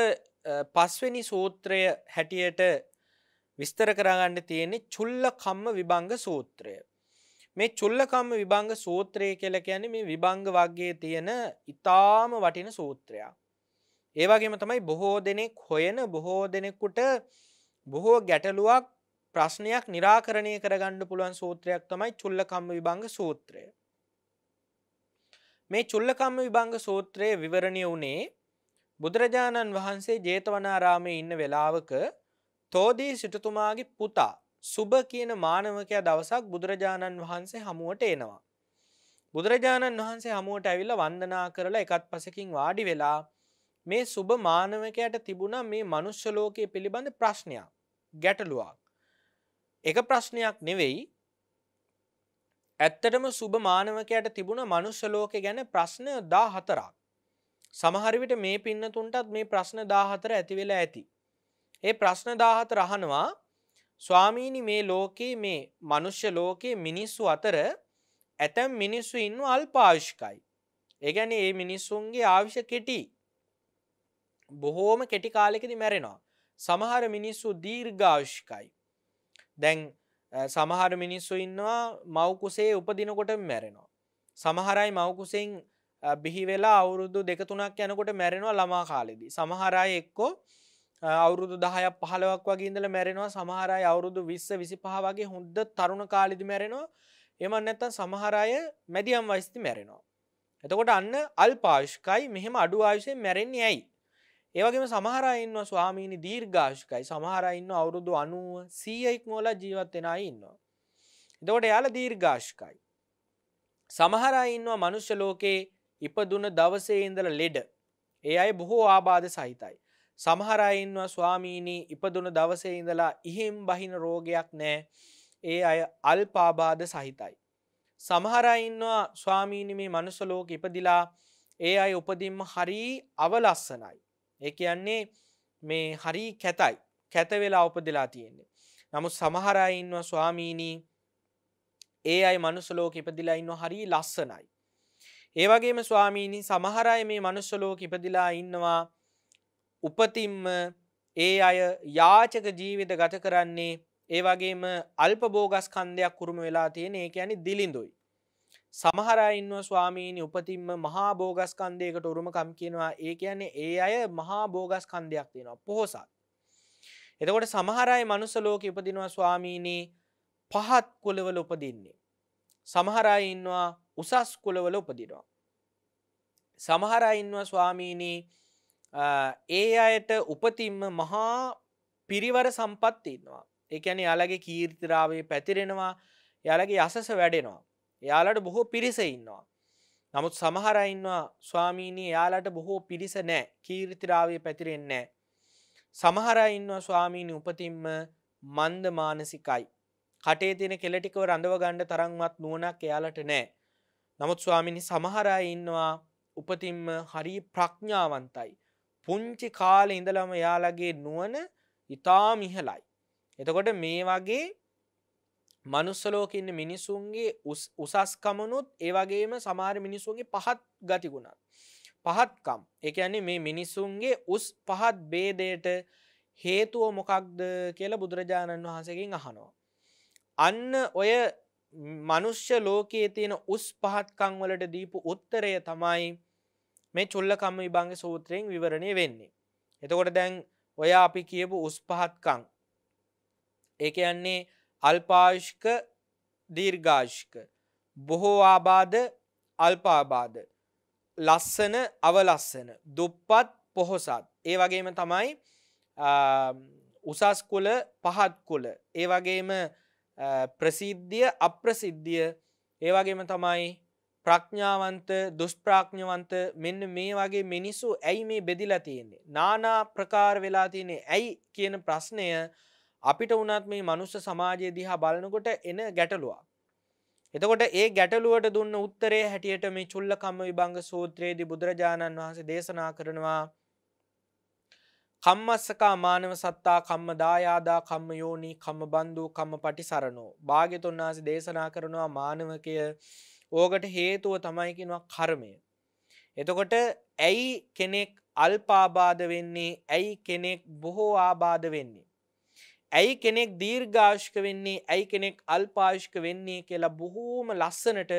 පස්වෙනි සූත්‍රය හැටියට විස්තර කරගන්න තියෙන්නේ චුල්ල කම්ම විභංග සූත්‍රය. මේ චුල්ල කම්ම විභංග සූත්‍රය කියලා කියන්නේ මේ විභංග වර්ගයේ තියෙන ඊටාම වටින සූත්‍රයක්. ඒ වගේම තමයි බොහෝ දෙනෙක් හොයන බොහෝ දෙනෙකුට බොහෝ ගැටලුවක් ප්‍රශ්නයක් निराකරණය කරගන්න පුළුවන් සූත්‍රයක් තමයි චුල්ල කම්ම විභංග සූත්‍රය. මේ චුල්ල කම්ම විභංග සූත්‍රයේ විවරණය උනේ බුදුරජාණන් වහන්සේ ජේතවනාරාමේ ඉන්න වෙලාවක තෝදී සිටුතුමාගේ පුතා සුබ කියන මානවකයා දවසක් බුදුරජාණන් වහන්සේ හමුවට එනවා. බුදුරජාණන් වහන්සේ හමුවට ඇවිල්ලා වන්දනා කරලා එකත් පසකින් වාඩි වෙලා මේ සුබ මානවකයාට තිබුණා මේ මනුෂ්‍ය ලෝකයේ පිළිබඳ ප්‍රශ්නයක් ගැටලුවක්. එක ප්‍රශ්නයක් නෙවෙයි ඇත්තටම සුබ මානවකයාට තිබුණ මනුෂ්‍ය ලෝකය ගැන ප්‍රශ්න 14ක්. සමහර විට මේ පින්නතුන්ටත් මේ ප්‍රශ්න 14 ඇති වෙලා ඇති. ඒ ප්‍රශ්න 14 අහනවා ස්වාමීනි මේ ලෝකේ මේ මනුෂ්‍ය ලෝකයේ මිනිස්සු අතර ඇතැම් මිනිස්සු ඉන්නවා අල්පායුෂ්කයි. ඒ කියන්නේ මේ මිනිස්සුන්ගේ ආයුෂ කෙටි. බොහෝම කෙටි කාලෙකදී මැරෙනවා. සමහර මිනිස්සු දීර්ඝායුෂ්කයි. දැන් සමහර මිනිස්සු ඉන්නවා මව් කුසේ උපදිනකොට මැරෙනවා. සමහර අය මව් කුසෙන් බිහි වෙලා අවුරුදු 2-3ක් යනකොට මැරෙනවා ළමා කාලෙදී. සමහර අය එක්කෝ අවුරුදු 10ක් 15ක් වගේ ඉඳලා මැරෙනවා. සමහර අය අවුරුදු 20 25 වගේ හොඳ තරුණ කාලෙදී මැරෙනවා. එහෙම නැත්නම් සමහර අය මැදියම් වයසේදී මැරෙනවා. එතකොට අන්න අල්පායුෂ්කයි මෙහෙම අඩු ආයුෂයෙන් මැරෙන්නේ ඇයි? ඒ වගේම සමහර අය ඉන්නවා ස්වාමීනි දීර්ඝායුෂ්කයි. සමහර අය ඉන්නවා අවුරුදු 90 100 ඉක්මවලා ජීවත් වෙන අය ඉන්නවා. එතකොට එයාලා දීර්ඝායුෂ්කයි. සමහර අය ඉන්නවා මනුෂ්‍ය ලෝකේ ඉපදුන දවසේ ඉඳලා ලෙඩ. ඒ අය බොහෝ ආබාධ සහිතයි. සමහර අය ඉන්නවා ස්වාමීනි ඉපදුන දවසේ ඉඳලා ඉහිම් බහින රෝගයක් නැහැ. ඒ අය අල්ප ආබාධ සහිතයි. සමහර අය ඉන්නවා ස්වාමීනි මේ මනුෂ්‍ය ලෝකෙ ඉපදිලා ඒ අය උපදින්ම හරි අවලස්සනයි. ඒ කියන්නේ මේ හරි කැතයි. කැත වෙලා උපදලා තියෙන්නේ. නමුත් සමහර අය ඉන්නවා ස්වාමීනි ඒ අය මනුස්ස ලෝකෙ ඉපදිලා ඉන්නවා හරිය ලස්සනයි. ඒ වගේම ස්වාමීනි සමහර අය මේ මනුස්ස ලෝකෙ ඉපදිලා ඉන්නවා උපතින්ම ඒ අය යාචක ජීවිත ගත කරන්නේ ඒ වගේම අල්ප භෝගස්කන්ධයක් උරුම වෙලා තියෙන ඒ කියන්නේ දිලිඳුයි. සමහර අය ඉන්නවා ස්වාමීනි උපතින්ම මහා භෝගස්කන්ධයකට උරුමකම් කියනවා. ඒ කියන්නේ ඒ අය මහා භෝගස්කන්ධයක් තියෙනවා පොහොසත්. එතකොට සමහර අය මනුස්ස ලෝකෙ උපදිනවා ස්වාමීනි පහත් කුලවල උපදින්නේ. සමහර අය ඉන්නවා උසස් කුලවල උපදිනවා. සමහර අය ඉන්නවා ස්වාමීනි ඒ අයට උපතින්ම මහා පිරිවර සම්පත් ඉන්නවා. ඒ කියන්නේ යාළගේ කීර්තිරාවේ පැතිරෙනවා, යාළගේ යසස වැඩෙනවා. යාළට බොහෝ පිරිස ඉන්නවා. නමුත් සමහර අය ඉන්නවා ස්වාමීනි යාළට බොහෝ පිරිස නැහැ. කීර්තිරාවේ පැතිරෙන්නේ නැහැ. සමහර අය ඉන්නවා ස්වාමීනි උපතින්ම මන්ද මානසිකයි. කටේ තියෙන කෙල ටිකව රඳව ගන්න තරම්වත් නුවණක් එයාලට නැහැ. නමුත් ස්වාමීනි සමහර අය ඉන්නවා උපතින්ම හරි ප්‍රඥාවන්තයි. පුංචි කාලේ ඉඳලම එයාලගේ නුවණ ඉතාම ඉහළයි. එතකොට මේ වගේ මනුස්ස ලෝකේ ඉන්න මිනිසුන්ගේ උසස්කමනුත් ඒ වගේම සමහර මිනිසුන්ගේ පහත් ගතිගුණත් පහත්කම්. ඒ කියන්නේ මේ මිනිසුන්ගේ උස් පහත් ભેදයට හේතුව මොකක්ද කියලා බුදුරජාණන් වහන්සේගෙන් අහනවා. අන්න ඔය මනුෂ්‍ය ලෝකයේ තියෙන උස් පහත්කම් වලට දීපු උත්තරය තමයි මේ චුල්ලකම්ම විභංග සූත්‍රයෙන් විවරණය වෙන්නේ. එතකොට දැන් ඔය අපි කියපු උස් පහත්කම් ඒ කියන්නේ අල්පායුෂ්ක දීර්ඝායුෂ්ක බොහෝ ආබාධ අල්පාබාධ ලස්සන අවලස්සන දුප්පත් පොහොසත් ඒ වගේම තමයි උසස් කුල පහත් කුල ඒ වගේම ප්‍රසිද්ධිය අප්‍රසිද්ධිය ඒ වගේම තමයි ප්‍රඥාවන්ත දුෂ්ප්‍රඥාවන්ත මෙන්න මේ වගේ මිනිස්සු ඇයි මේ බෙදිලා තියෙන්නේ নানা ප්‍රකාර වෙලා තියෙන්නේ ඇයි කියන ප්‍රශ්නය අපිට උනත් මේ මනුස්ස සමාජය දිහා බලනකොට එන ගැටලුවක්. එතකොට ඒ ගැටලුවට දුන්න උත්තරේ හැටියට මේ චුල්ලකම්ම විභංග සූත්‍රයේදී බුදුරජාණන් වහන්සේ දේශනා කරනවා කම්මස්සකා මානව සත්තා කම්ම දායාදා කම්ම යෝනි කම්ම බන්දු කම්ම පටිසරණෝ. භාග්‍යතුන් වහන්සේ දේශනා කරනවා මානවකය ඕකට හේතුව තමයි කියනවා කර්මය. එතකොට ඇයි කෙනෙක් අල්පාබාධ වෙන්නේ? ඇයි කෙනෙක් බොහෝ ආබාධ වෙන්නේ? ඇයි කෙනෙක් දීර්ඝායුෂ්ක වෙන්නේ? ඇයි කෙනෙක් අල්පායුෂ්ක වෙන්නේ කියලා බොහෝම ලස්සනට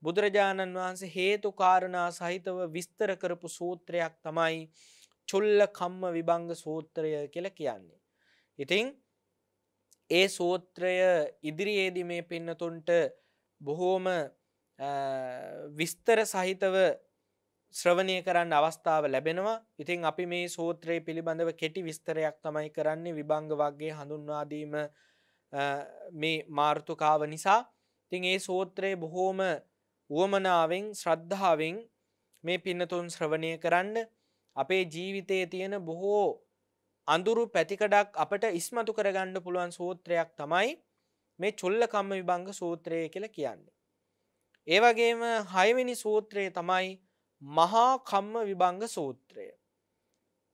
බුදුරජාණන් වහන්සේ හේතු කාරණා සහිතව විස්තර කරපු සූත්‍රයක් තමයි චුල්ලකම්ම විභංග සූත්‍රය කියලා කියන්නේ. ඉතින් ඒ සූත්‍රය ඉදිරියේදී මේ පින්නතුන්ට බොහෝම විස්තර සහිතව ශ්‍රවණය කරන්න අවස්ථාව ලැබෙනවා. ඉතින් අපි මේ සූත්‍රය පිළිබඳව කෙටි විස්තරයක් තමයි කරන්නේ විභංග වර්ගයේ හඳුන්වා දීම මේ මාතෘකාව නිසා. ඉතින් මේ සූත්‍රය බොහෝම උවමනාවෙන් ශ්‍රද්ධාවෙන් මේ පින්නතුන් ශ්‍රවණය කරන්න අපේ ජීවිතයේ තියෙන බොහෝ අඳුරු පැතිකඩක් අපට ඉස්මතු කරගන්න පුළුවන් සූත්‍රයක් තමයි මේ චුල්ලකම්ම විභංග සූත්‍රය කියලා කියන්නේ. ඒ වගේම 6 වෙනි සූත්‍රය තමයි මහා කම්ම විභංග සූත්‍රය.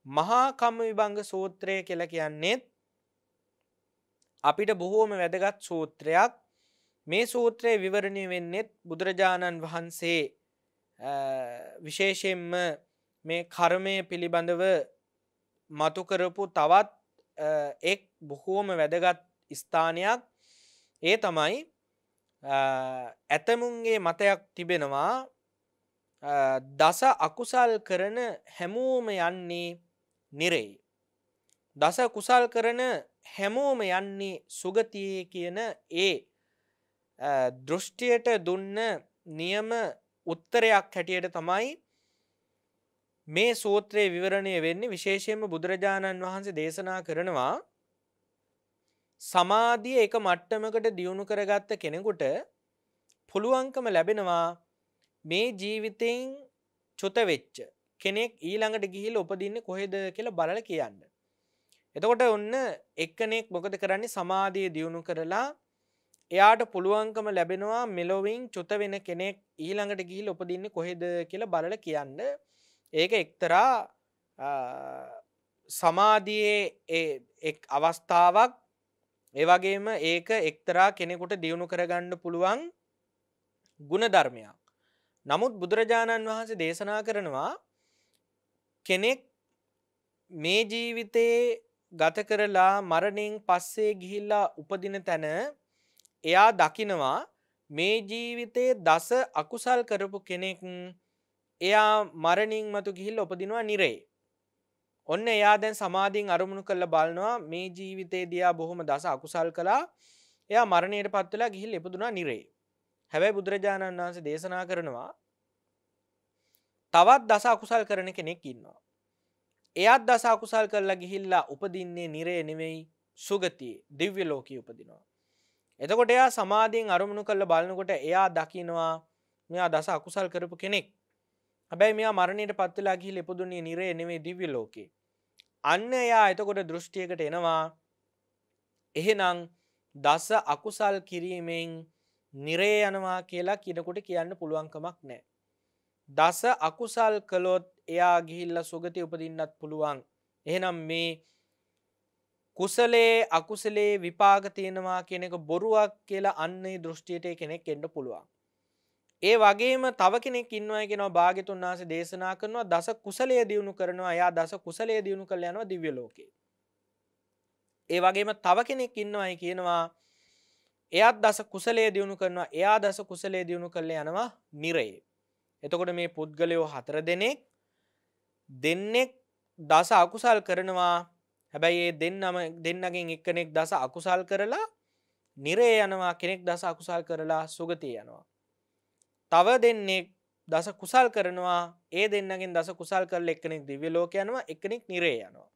මහා කම්ම විභංග සූත්‍රය කියලා කියන්නේ අපිට බොහෝම වැදගත් සූත්‍රයක්. මේ සූත්‍රයේ විවරණය වෙන්නේ බුදුරජාණන් වහන්සේ විශේෂයෙන්ම මේ කර්මය පිළිබඳව මතු කරපු තවත් එක් බොහෝම වැදගත් ස්ථානයක්. ඒ තමයි ඇතමුන්ගේ මතයක් තිබෙනවා දස අකුසල් කරන හැමෝම යන්නේ නිරේ. දස කුසල් කරන හැමෝම යන්නේ සුගතියේ කියන ඒ දෘෂ්ටියට දුන්න නියම උත්තරයක් හැටියට තමයි මේ සූත්‍රයේ විවරණය වෙන්නේ. විශේෂයෙන්ම බුදුරජාණන් වහන්සේ දේශනා කරනවා සමාධිය එක මට්ටමකට දියුණු කරගත්ත කෙනෙකුට පුළුවන්කම ලැබෙනවා මේ ජීවිතෙන් චුත වෙච්ච කෙනෙක් ඊළඟට ගිහිල්ලා උපදින්නේ කොහෙද කියලා බලලා කියන්න. එතකොට ඔන්න එක්කෙනෙක් මොකද කරන්නේ සමාධිය දියුණු කරලා එයාට පුළුවන්කම ලැබෙනවා මෙලොවින් චුත වෙන කෙනෙක් ඊළඟට ගිහිල්ලා උපදින්නේ කොහෙද කියලා බලලා කියන්න. ඒක එක්තරා සමාධියේ එක් අවස්ථාවක්. ඒ වගේම ඒක එක්තරා කෙනෙකුට දියුණු කරගන්න පුළුවන් ගුණ ධර්මයක්. නමුත් බුදුරජාණන් වහන්සේ දේශනා කරනවා කෙනෙක් මේ ජීවිතේ ගත කරලා මරණයෙන් පස්සේ ගිහිල්ලා උපදින තැන එයා දකිනවා මේ ජීවිතේ දස අකුසල් කරපු කෙනෙක් එයා මරණින් මතු ගිහිල්ලා උපදිනවා නිරේ. ඔන්න එයා දැන් සමාධියෙන් අරමුණු කරලා බලනවා මේ ජීවිතේදී එයා බොහොම දස අකුසල් කළා. එයා මරණයටපත් වෙලා ගිහිල්ලා ඉපදුනා නිරේ. හැබැයි බුදුරජාණන් වහන්සේ දේශනා කරනවා තවත් දස අකුසල් කරන කෙනෙක් ඉන්නවා. එයාත් දස අකුසල් කරලා ගිහිල්ලා උපදින්නේ නිරේ නෙවෙයි සුගතියේ දිව්‍ය ලෝකයේ උපදිනවා. එතකොට එයා සමාධියෙන් අරමුණු කරලා බලනකොට එයා දකිනවා මෙයා දස අකුසල් කරපු කෙනෙක්. හැබැයි මෙයා මරණයටපත් වෙලා ගිහිල්ලා ඉපදුන්නේ නිරේ නෙවෙයි දිව්‍ය ලෝකේ. අන්න එයා එතකොට දෘෂ්ටියකට එනවා. එහෙනම් දස අකුසල් කිරීමෙන් නිරේ යනවා කියලා කිනකොට කියන්න පුළුවන් කමක් නැහැ. දස අකුසල් කළොත් එයා ගිහිල්ලා සුගතිය උපදින්නත් පුළුවන්. එහෙනම් මේ කුසලයේ අකුසලයේ විපාක තියෙනවා කියන එක බොරුවක් කියලා අන්නේ දෘෂ්ටියට කෙනෙක් එන්න පුළුවන්. ඒ වගේම තව කෙනෙක් ඉන්නවා කියනවා භාග්‍යතුන් වහන්සේ දේශනා කරනවා දස කුසලයේ දියුණු කරනවා. එයා දස කුසලයේ දියුණු කරලා යනවා දිව්‍ය ලෝකේ. ඒ වගේම තව කෙනෙක් ඉන්නවායි කියනවා එයාත් දස කුසලයේ දියුණු කරනවා. එයා දස කුසලයේ දියුණු කරලා යනවා නිරේ. එතකොට මේ පුද්ගලයෝ 4 දෙනෙක් දස අකුසල් කරනවා. හැබැයි ඒ දෙන්නගෙන් එක්කෙනෙක් දස අකුසල් කරලා නිරේ යනවා. කෙනෙක් දස අකුසල් කරලා සුගතිය යනවා. තව දෙන්නෙක් දස කුසල් කරනවා. ඒ දෙන්නගෙන් දස කුසල් කරලා එක්කෙනෙක් දිව්‍ය ලෝක යනවා. එක්කෙනෙක් නිරේ යනවා.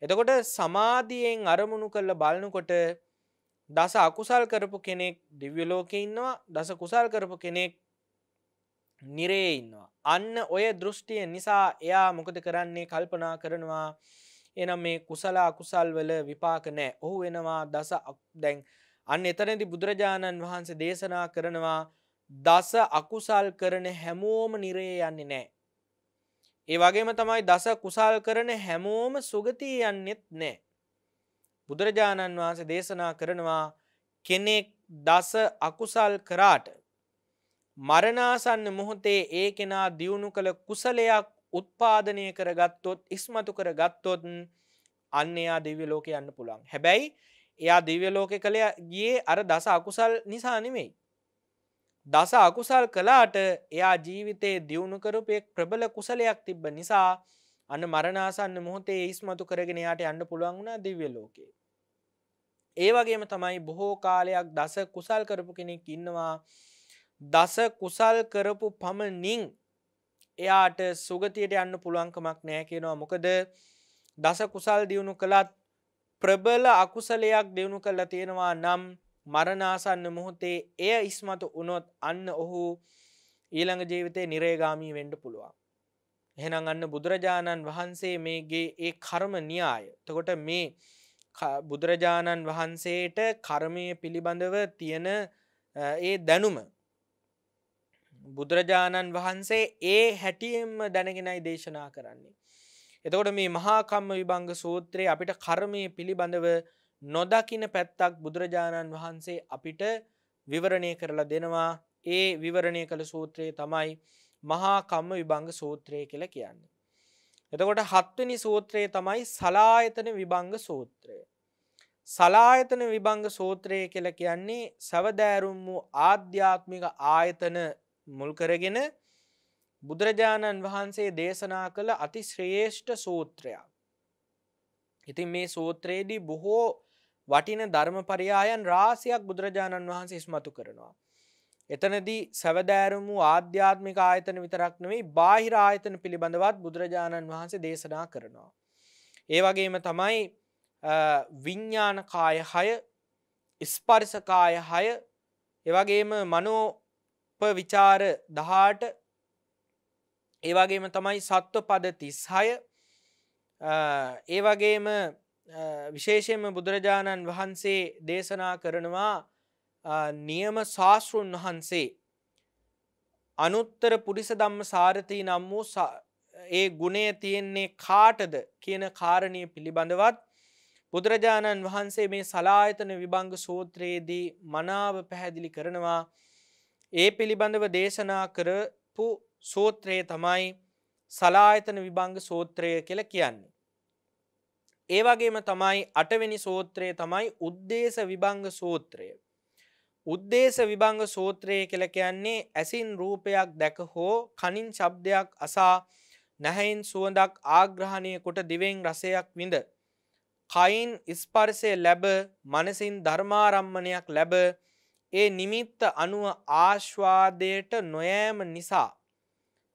එතකොට සමාධියෙන් අරමුණු කරලා බලනකොට දස අකුසල් කරපු කෙනෙක් දිව්‍ය ලෝකේ ඉන්නවා. දස කුසල් කරපු කෙනෙක් නිරේ ඉන්නවා. අන්න ඔය දෘෂ්ටිය නිසා එයා මොකද කරන්නේ කල්පනා කරනවා එනම් මේ කුසල අකුසල් වල විපාක නැහැ. ඔහු වෙනවා දැන් අන්න එතනදී බුදුරජාණන් වහන්සේ දේශනා කරනවා දස අකුසල් කරන හැමෝම නිරේ යන්නේ නැහැ. ඒ වගේම තමයි දස කුසල් කරන හැමෝම සුගතිය යන්නේත් නැහැ. බුදුරජාණන් වහන්සේ දේශනා කරනවා කෙනෙක් දස අකුසල් කරාට මරණාසන්න මොහොතේ ඒ කෙනා දියුණු කළ කුසලයක් උත්පාදනය කරගත්තොත් ඉස්මතු කරගත්තොත් අන්න එයා දිව්‍ය ලෝකේ යන්න පුළුවන්. හැබැයි එයා දිව්‍ය ලෝකේ කලේ ගියේ අර දස අකුසල් නිසා නෙමෙයි. දස අකුසල් කළාට එයා ජීවිතේ දියුණු කරපු එක් ප්‍රබල කුසලයක් තිබ්බ නිසා අන්න මරණාසන්න මොහොතේ ඉස්මතු කරගෙන එයාට යන්න පුළුවන් වුණා දිව්‍ය ලෝකේ. ඒ වගේම තමයි බොහෝ කාලයක් දස කුසල් කරපු කෙනෙක් ඉන්නවා. දස කුසල් කරපු පමණින් එයාට සුගතියට යන්න පුළුවන් කමක් නැහැ කියනවා. මොකද දස කුසල් දියුණු කළත් ප්‍රබල අකුසලයක් දියුණු කළා තියෙනවා නම් මරණාසන්න මොහොතේ එය ඉස්මතු වුණොත් අන්න ඔහු ඊළඟ ජීවිතේ නිරේගාමී වෙන්න පුළුවන්. එහෙනම් අන්න බුදුරජාණන් වහන්සේ මේගේ ඒ කර්ම න්‍යාය. එතකොට මේ බුදුරජාණන් වහන්සේට කර්මයේ පිළිබඳව තියෙන ඒ දැනුම බුදුරජාණන් වහන්සේ ඒ හැටියෙන්ම දැනගෙනයි දේශනා කරන්නේ. එතකොට මේ මහා කම්ම විභංග සූත්‍රයේ අපිට කර්මයේ පිළිබඳව නොදකින්න පැත්තක් බුදුරජාණන් වහන්සේ අපිට විවරණය කරලා දෙනවා. ඒ විවරණය කළ සූත්‍රය තමයි මහා කම්ම විභංග සූත්‍රය කියලා කියන්නේ. එතකොට 7 වෙනි සූත්‍රය තමයි සලායතන විභංග සූත්‍රය. සලායතන විභංග සූත්‍රය කියලා කියන්නේ සවදෑරුම් වූ ආධ්‍යාත්මික ආයතන මුල් කරගෙන බුදුරජාණන් වහන්සේ දේශනා කළ අති ශ්‍රේෂ්ඨ සූත්‍රයක්. ඉතින් මේ සූත්‍රයේදී බොහෝ වටින ධර්මපරයායන් රාශියක් බුදුරජාණන් වහන්සේ ඉස්මතු කරනවා. එතනදී සවදෑරුම් වූ ආධ්‍යාත්මික ආයතන විතරක් නෙවෙයි බාහිර ආයතන පිළිබඳවත් බුදුරජාණන් වහන්සේ දේශනා කරනවා. ඒ වගේම තමයි විඥාන කාය 6, ස්පර්ශ කාය 6, ඒ වගේම මනෝපවිචාර 18, ඒ වගේම තමයි සත්ව පද 36, ඒ වගේම විශේෂයෙන්ම බුදුරජාණන් වහන්සේ දේශනා කරනවා නියම ශාස්ත්‍රුන් වහන්සේ අනුත්තර පුරිස ධම්ම සාරථී නම් වූ ඒ ගුණය තියෙන්නේ කාටද කියන කාරණය පිළිබඳවත් බුදුරජාණන් වහන්සේ මේ සලායතන විභංග සූත්‍රයේදී මනාව පැහැදිලි කරනවා. ඒ පිළිබඳව දේශනා කරපු සූත්‍රය තමයි සලායතන විභංග සූත්‍රය කියලා කියන්නේ. ඒ වගේම තමයි 8 වෙනි සූත්‍රය තමයි උද්දේශ විභංග සූත්‍රය. උද්දේශ විභංග සූත්‍රය කියලා කියන්නේ ඇසින් රූපයක් දැක හෝ කනින් ශබ්දයක් අසා නැහැයින් සුවඳක් ආග්‍රහණය කොට දිවෙන් රසයක් විඳ කයින් ස්පර්ශය ලැබ මනසින් ධර්මාරම්මණයක් ලැබ ඒ නිමිත්ත අනුව ආස්වාදයට නොයෑම නිසා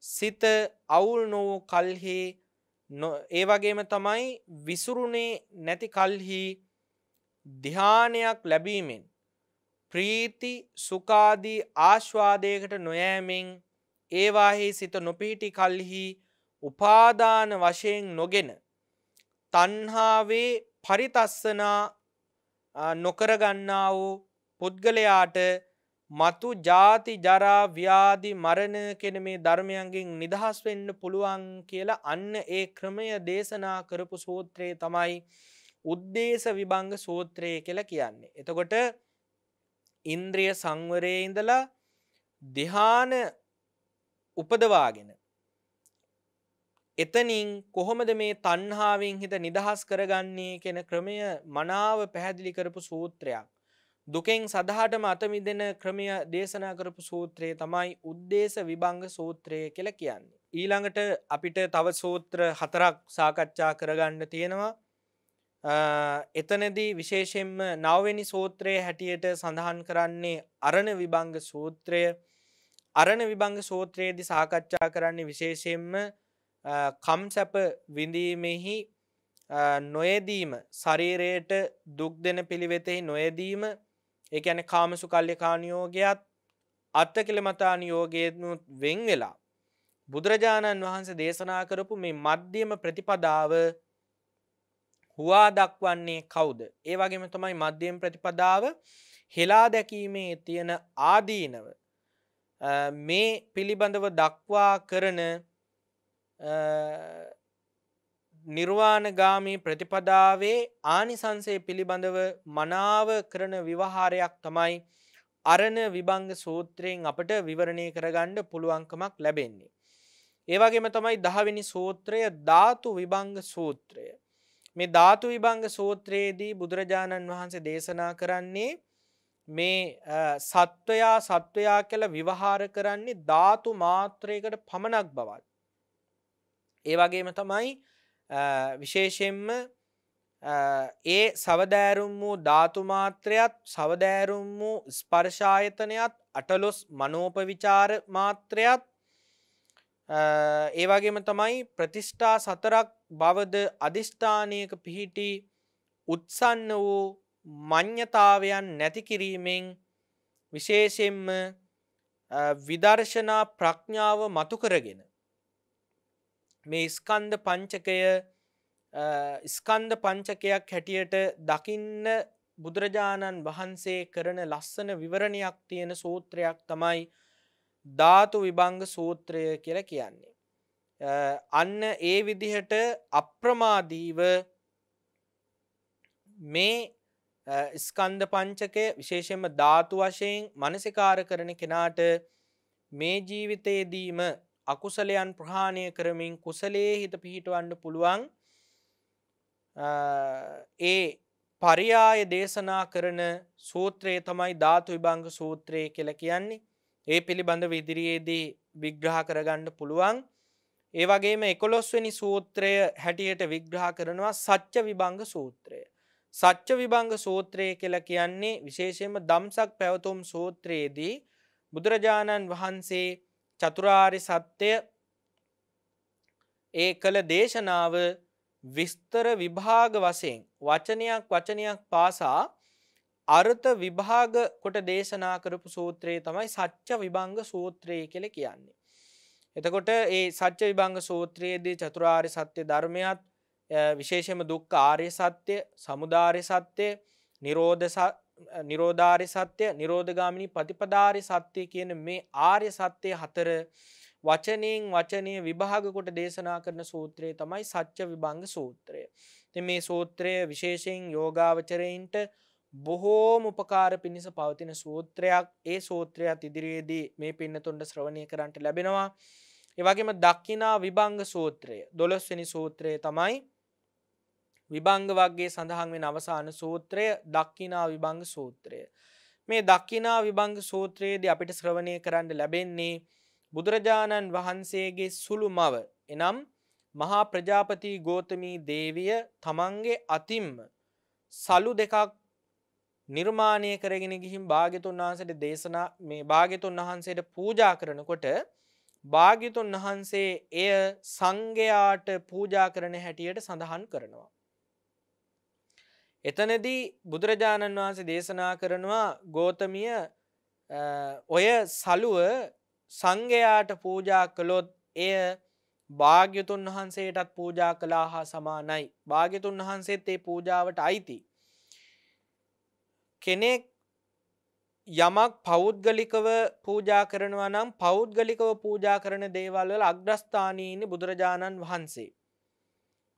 සිත අවුල් නොවූ කල්හි ඒ වගේම තමයි විසුරුනේ නැති කල්හි ධානයක් ලැබීමෙන් ප්‍රීති සුඛාදී ආස්වාදයකට නොයෑමෙන් ඒවාහි සිත නොපිහිටි කල්හි උපාදාන වශයෙන් නොගෙන තණ්හාවේ පරිතස්සනා නොකර ගන්නා වූ පුද්ගලයාට මතු ජාති ජරා ව්‍යාධි මරණ කියන මේ ධර්මයන්ගෙන් නිදහස් වෙන්න පුළුවන් කියලා අන්න ඒ ක්‍රමය දේශනා කරපු සූත්‍රය තමයි උද්දේශ විභංග සූත්‍රය කියලා කියන්නේ. එතකොට ඉන්ද්‍රිය සංවරයේ ඉඳලා ධ්‍යාන උපදවාගෙන එතනින් කොහොමද මේ තණ්හාවෙන් හිත නිදහස් කරගන්නේ කියන ක්‍රමය මනාව පැහැදිලි කරපු සූත්‍රයක්. දුකෙන් සදහටම අත මිදෙන ක්‍රමය දේශනා කරපු සූත්‍රය තමයි උද්දේශ විභංග සූත්‍රය කියලා කියන්නේ. ඊළඟට අපිට තව සූත්‍ර 4ක් සාකච්ඡා කරගන්න තියෙනවා. එතනදී විශේෂයෙන්ම 9 වෙනි සූත්‍රයේ හැටියට සඳහන් කරන්නේ අරණ විභංග සූත්‍රය. අරණ විභංග සූත්‍රයේදී සාකච්ඡා කරන්නේ විශේෂයෙන්ම කම්සප විඳීමෙහි නොයදීම, ශරීරයට දුක් දෙන පිළිවෙතෙහි නොයදීම, ඒ කියන්නේ කාමසුකල්ලිකානුയോഗයත් අත්තකිලමතානුയോഗයෙන් වෙන් වෙලා බුදුරජාණන් වහන්සේ දේශනා කරපු මේ මධ්‍යම ප්‍රතිපදාව හුවා දක්වන්නේ කවුද? ඒ වගේම තමයි මධ්‍යම ප්‍රතිපදාව හෙලා දැකීමේ තියෙන ආදීනව මේ පිළිබඳව දක්වා කරන නිර්වාණගාමී ප්‍රතිපදාවේ ආනිසංසය පිළිබඳව මනාව කරන විවහාරයක් තමයි අරණ විභංග සූත්‍රයෙන් අපට විවරණය කරගන්න පුළුවන්කමක් ලැබෙන්නේ. ඒ වගේම තමයි 10 වෙනි සූත්‍රය ධාතු විභංග සූත්‍රය. මේ ධාතු විභංග සූත්‍රයේදී බුදුරජාණන් වහන්සේ දේශනා කරන්නේ මේ සත්වයා කියලා විවහාර කරන්නේ ධාතු මාත්‍රයකට පමණක් බවත්. ඒ වගේම තමයි විශේෂයෙන්ම ඒ සවදෑරුම් වූ ධාතු මාත්‍රයත් සවදෑරුම් වූ ස්පර්ශායතනයත් අටලොස් මනෝපවිචාර මාත්‍රයත් ඒ වගේම තමයි ප්‍රතිෂ්ඨා සතරක් බවද අදිෂ්ඨානයක පිහිටි උත්සන්න වූ මඤ්ඤතාවයන් නැති කිරීමෙන් විශේෂයෙන්ම විදර්ශනා ප්‍රඥාව මතු කරගෙන මේ ස්කන්ධ පංචකයක් හැටියට දකින්න බුදුරජාණන් වහන්සේ කරන ලස්සන විවරණයක් තියෙන සූත්‍රයක් තමයි ධාතු විභංග සූත්‍රය කියලා කියන්නේ. අන්න ඒ විදිහට අප්‍රමාදීව මේ ස්කන්ධ පංචකය විශේෂයෙන්ම ධාතු වශයෙන් මනසිකාර කරන කෙනාට මේ ජීවිතයේදීම අකුසලයන් ප්‍රහාණය කරමින් කුසලයේ හිත පිහිටවන්න පුළුවන් ඒ පරියාය දේශනා කරන සූත්‍රය තමයි ධාතු විභංග සූත්‍රය කියලා කියන්නේ. ඒ පිළිබඳව ඉදිරියේදී විග්‍රහ කරගන්න පුළුවන්. ඒ වගේම 11 වෙනි සූත්‍රය හැටියට විග්‍රහ කරනවා සත්‍ය විභංග සූත්‍රය. සත්‍ය විභංග සූත්‍රය කියලා කියන්නේ විශේෂයෙන්ම ධම්සක් පැවතුම් සූත්‍රයේදී බුදුරජාණන් වහන්සේ චතුරාර්ය සත්‍ය ඒ කළ දේශනාව විස්තර විභාග වශයෙන් වචනයක් පාසා අර්ථ විභාග කොට දේශනා කරපු සූත්‍රය තමයි සත්‍ය විභංග සූත්‍රය කියලා කියන්නේ. එතකොට ඒ සත්‍ය විභංග සූත්‍රයේදී චතුරාර්ය සත්‍ය ධර්මයත් විශේෂයෙන්ම දුක්ඛ ආර්ය සත්‍ය, සමුදාය සත්‍ය, නිරෝධාර්ය සත්‍ය, නිරෝධගාමිනී ප්‍රතිපදාාර්ය සත්‍ය කියන මේ ආර්ය සත්‍ය හතර වචනයෙන් වචනය විභාග කොට දේශනා කරන සූත්‍රය තමයි සත්‍ය විභංග සූත්‍රය. ඉතින් මේ සූත්‍රය විශේෂයෙන් යෝගාවචරයින්ට බොහෝම උපකාර පිණිස පවතින සූත්‍රයක්. ඒ සූත්‍රයත් ඉදිරියේදී මේ පින්නතුන්ට ශ්‍රවණය කරන්නට ලැබෙනවා. ඒ වගේම දක්ඛිනා විභංග සූත්‍රය 12 වෙනි සූත්‍රය තමයි විභංග වර්ගයේ සඳහන් වෙන අවසාන සූත්‍රය දක්ඛිනා විභංග සූත්‍රය. මේ දක්ඛිනා විභංග සූත්‍රයේදී අපිට ශ්‍රවණය කරන්න ලැබෙන්නේ බුදුරජාණන් වහන්සේගේ සුළු මව එනම් මහා ප්‍රජාපති ගෝතමී දේවිය තමන්ගේ අතින්ම සලු දෙකක් නිර්මාණය කරගෙන ගිහින් භාග්‍යතුන් වහන්සේට දේශනා මේ භාග්‍යතුන් වහන්සේට පූජා කරනකොට භාග්‍යතුන් වහන්සේ එය සංඝයාට පූජා කරන හැටියට සඳහන් කරනවා. එතනදී බුදුරජාණන් වහන්සේ දේශනා කරනවා ගෝතමිය ඔය සලුව සංඝයාට පූජා කළොත් එය භාග්‍යතුන් වහන්සේටත් පූජා කළා හා සමානයි. භාග්‍යතුන් වහන්සේත් ඒ පූජාවට අයිති. කෙනෙක් යමක් පෞද්ගලිකව පූජා කරනවා නම් පෞද්ගලිකව පූජා කරන දේවල් වල අග්‍රස්ථානයේ ඉන්නේ බුදුරජාණන් වහන්සේ.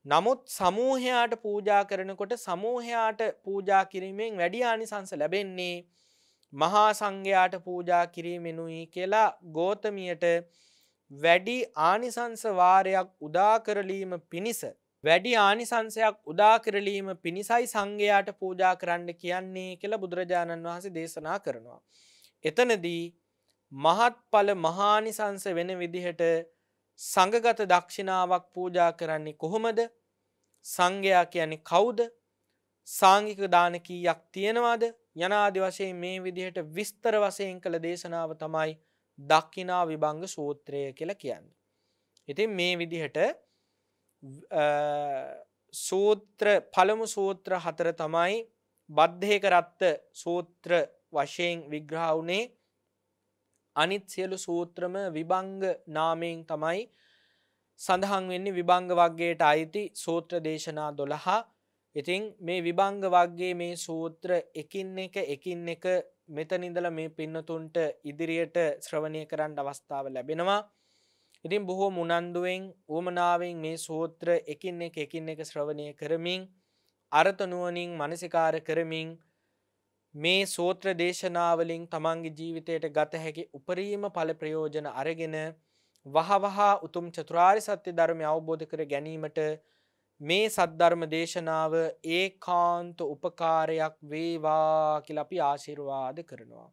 නමුත් සමූහයාට පූජා කරනකොට සමූහයාට පූජා කිරීමෙන් වැඩි ආනිසංස ලැබෙන්නේ මහා සංඝයාට පූජා කිරීමෙනුයි කියලා ගෝතමියට වැඩි ආනිසංස වාරයක් උදා කරලීම පිණිස වැඩි ආනිසංසයක් උදා කරලීම පිණිසයි සංඝයාට පූජා කරන්න කියන්නේ කියලා බුදුරජාණන් වහන්සේ දේශනා කරනවා. එතනදී මහත්ඵල මහානිසංස වෙන විදිහට සංඝගත දක්ෂිනාවක් පූජා කරන්නේ කොහොමද? සංඝයා කියන්නේ කවුද? සාංගික දාන කීයක් තියෙනවද? යනාදි වශයෙන් මේ විදිහට විස්තර වශයෙන් කළ දේශනාව තමයි දක්ඛිනා විභංග සූත්‍රය කියලා කියන්නේ. ඉතින් මේ විදිහට සූත්‍ර පළමු සූත්‍ර 4 තමයි බද්ධේක රත්ත සූත්‍ර වශයෙන් විග්‍රහ වුණේ. අනිත් සියලු සූත්‍රම විභංග නාමයෙන් තමයි සඳහන් වෙන්නේ. විභංග වර්ගයට අයිති සූත්‍ර දේශනා 12. ඉතින් මේ විභංග වර්ගයේ මේ සූත්‍ර එකින් එක මෙතන ඉඳලා මේ පින්නතුන්ට ඉදිරියට ශ්‍රවණය කරන්න අවස්ථාව ලැබෙනවා. ඉතින් බොහෝ උනන්දුවෙන් උවමනාවෙන් මේ සූත්‍ර එකින් එක ශ්‍රවණය කරමින් අර්ථ නුවණින් මනසිකාර කරමින් මේ සූත්‍ර දේශනාවලින් තමන්ගේ ජීවිතයට ගත හැකි උපරිම ඵල ප්‍රයෝජන අරගෙන වහවහ උතුම් චතුරාර්ය සත්‍ය ධර්මය අවබෝධ කර ගැනීමට මේ සද්ධර්ම දේශනාව ඒකාන්ත උපකාරයක් වේවා කියලා අපි ආශිර්වාද කරනවා.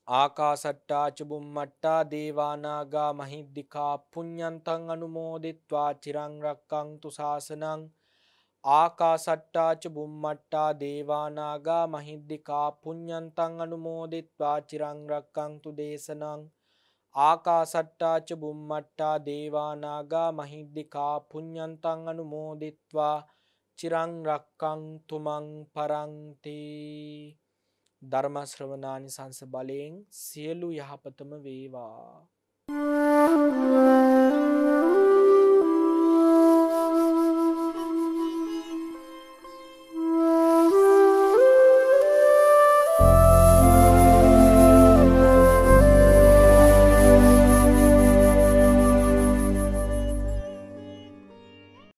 ආකාසට්ටා ච බුම්මට්ටා දේවානාගා මහිද්దికා පුඤ්ඤන්තං අනුමෝදිත්වා චිරං රක්ඛන්තු ශාසනං. ආකාසට්ටා ච බුම්මට්ටා දේවානාගා මහිද්దికා පුඤ්ඤන්තං අනුමෝදිත්වා චිරං රක්ඛන්තු දේශනං. ආකාසට්ටා ච බුම්මට්ටා දේවානාගා මහිද්దికා පුඤ්ඤන්තං අනුමෝදිත්වා චිරං රක්ඛන්තු මං පරන්ති. ධර්ම ශ්‍රවණානිසංස බලයෙන් සියලු යහපතම වේවා.